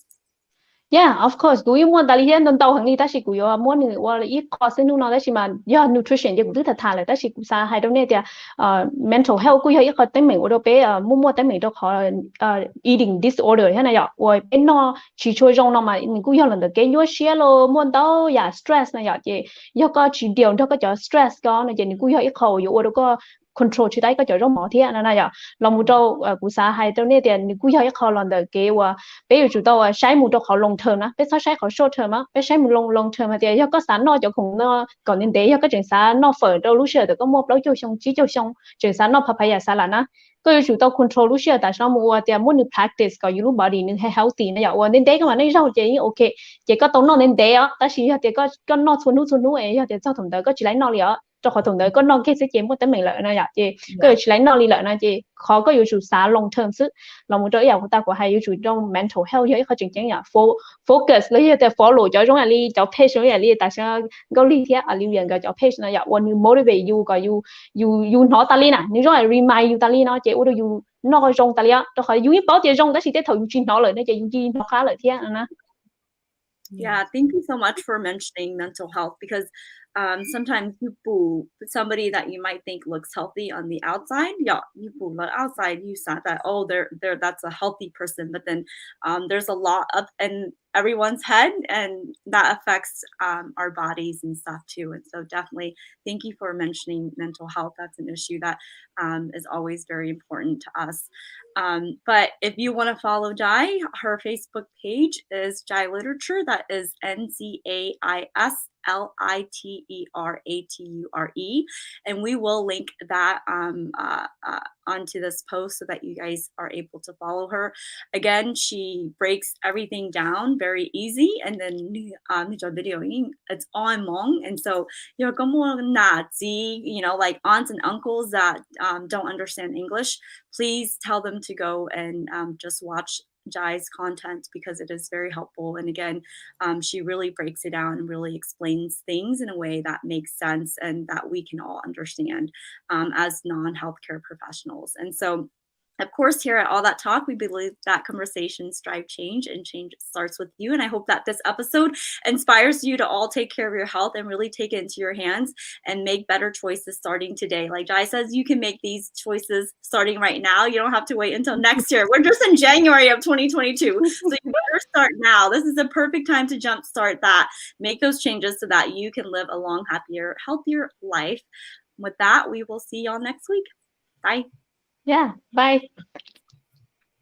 C: Yeah, of course. Cú muốn đại lý don tàu hàng đi ta chỉ cú yo muốn người qua ít cost nu nó ta chỉ mà do nutrition je cú thứ thật thà lại ta chỉ cú sa hai đâu nè tia mental health cú yo ít có tính mình ở bé mua tính mình đâu khó eating disorder thế này yo, rồi bên nó chỉ cho trong nó mà cú yo lần đầu cái yo share lo muốn đâu ya stress này yo je yo có chỉ điều đó có cho stress có này je cú yo ít khó yo ở đâu có control chỉ đấy có chỗ trong mỏ thế này này ya, lòng một đâu cú sa hai đâu nè tia cú yo ít khó lần đầu cái và bây giờ chúng tôi sai một đâu khó long term á, bây giờ sai khó short term á, bây giờ sai một long term thì giờ có sản nó cho cùng nó còn nên để giờ có chuyện sản nó phở đâu lúc xưa thì có một lâu cho xong chỉ cho xong chuyện sản nó papaya salad á, cái chúng tôi control lúc xưa tại sao mua thì muốn được practice có you body nên healthy nó giờ nên để cái mà nó rau chỉ ok chỉ có tốn nó nên để á, ta chỉ thì có nó xuân nú ấy thì sau thằng đó có chỉ lấy nó liền cho khỏi thằng đó có nó cái sẽ chiếm một tấm mình lợi nó giờ chị cái chỉ lấy nó đi lợi nó chị khó có yêu chủ xã long term sức lòng một chỗ yêu của ta của hai yêu chủ trong mental health với khó chừng chừng nhở focus lấy cái follow cho trong ali cho patient ali tại sao có lý thuyết ali liền cái cho patient này when you motivate you có you nói ta li nè nếu rồi remind you ta li nó chị u you nói trong ta li á cho khỏi you bảo chị trong cái gì thế thôi you chỉ nói lời nó chị you nói khá lời thế nè.
B: Yeah, thank you so much for mentioning mental health, because sometimes somebody that you might think looks healthy on the outside, outside you said that, oh, they're that's a healthy person, but then there's a lot up in everyone's head, and that affects our bodies and stuff too. And so definitely thank you for mentioning mental health. That's an issue that is always very important to us. But if you want to follow Jai, her Facebook page is Ncais Literature. That is Ncais Literature, and we will link that onto this post so that you guys are able to follow her. Again, she breaks everything down very easy, and then it's on Hmong, and so like aunts and uncles that don't understand English, please tell them to go and just watch Jai's content, because it is very helpful. And again, she really breaks it down and really explains things in a way that makes sense and that we can all understand as non-healthcare professionals. And so Of course, here at All That Talk, we believe that conversations drive change, and change starts with you. And I hope that this episode inspires you to all take care of your health and really take it into your hands and make better choices starting today. Like Jai says, you can make these choices starting right now. You don't have to wait until next year. We're just in January of 2022. So you better start now. This is a perfect time to jumpstart that. Make those changes so that you can live a long, happier, healthier life. With that, we will see y'all next week. Bye.
C: Yeah, bye.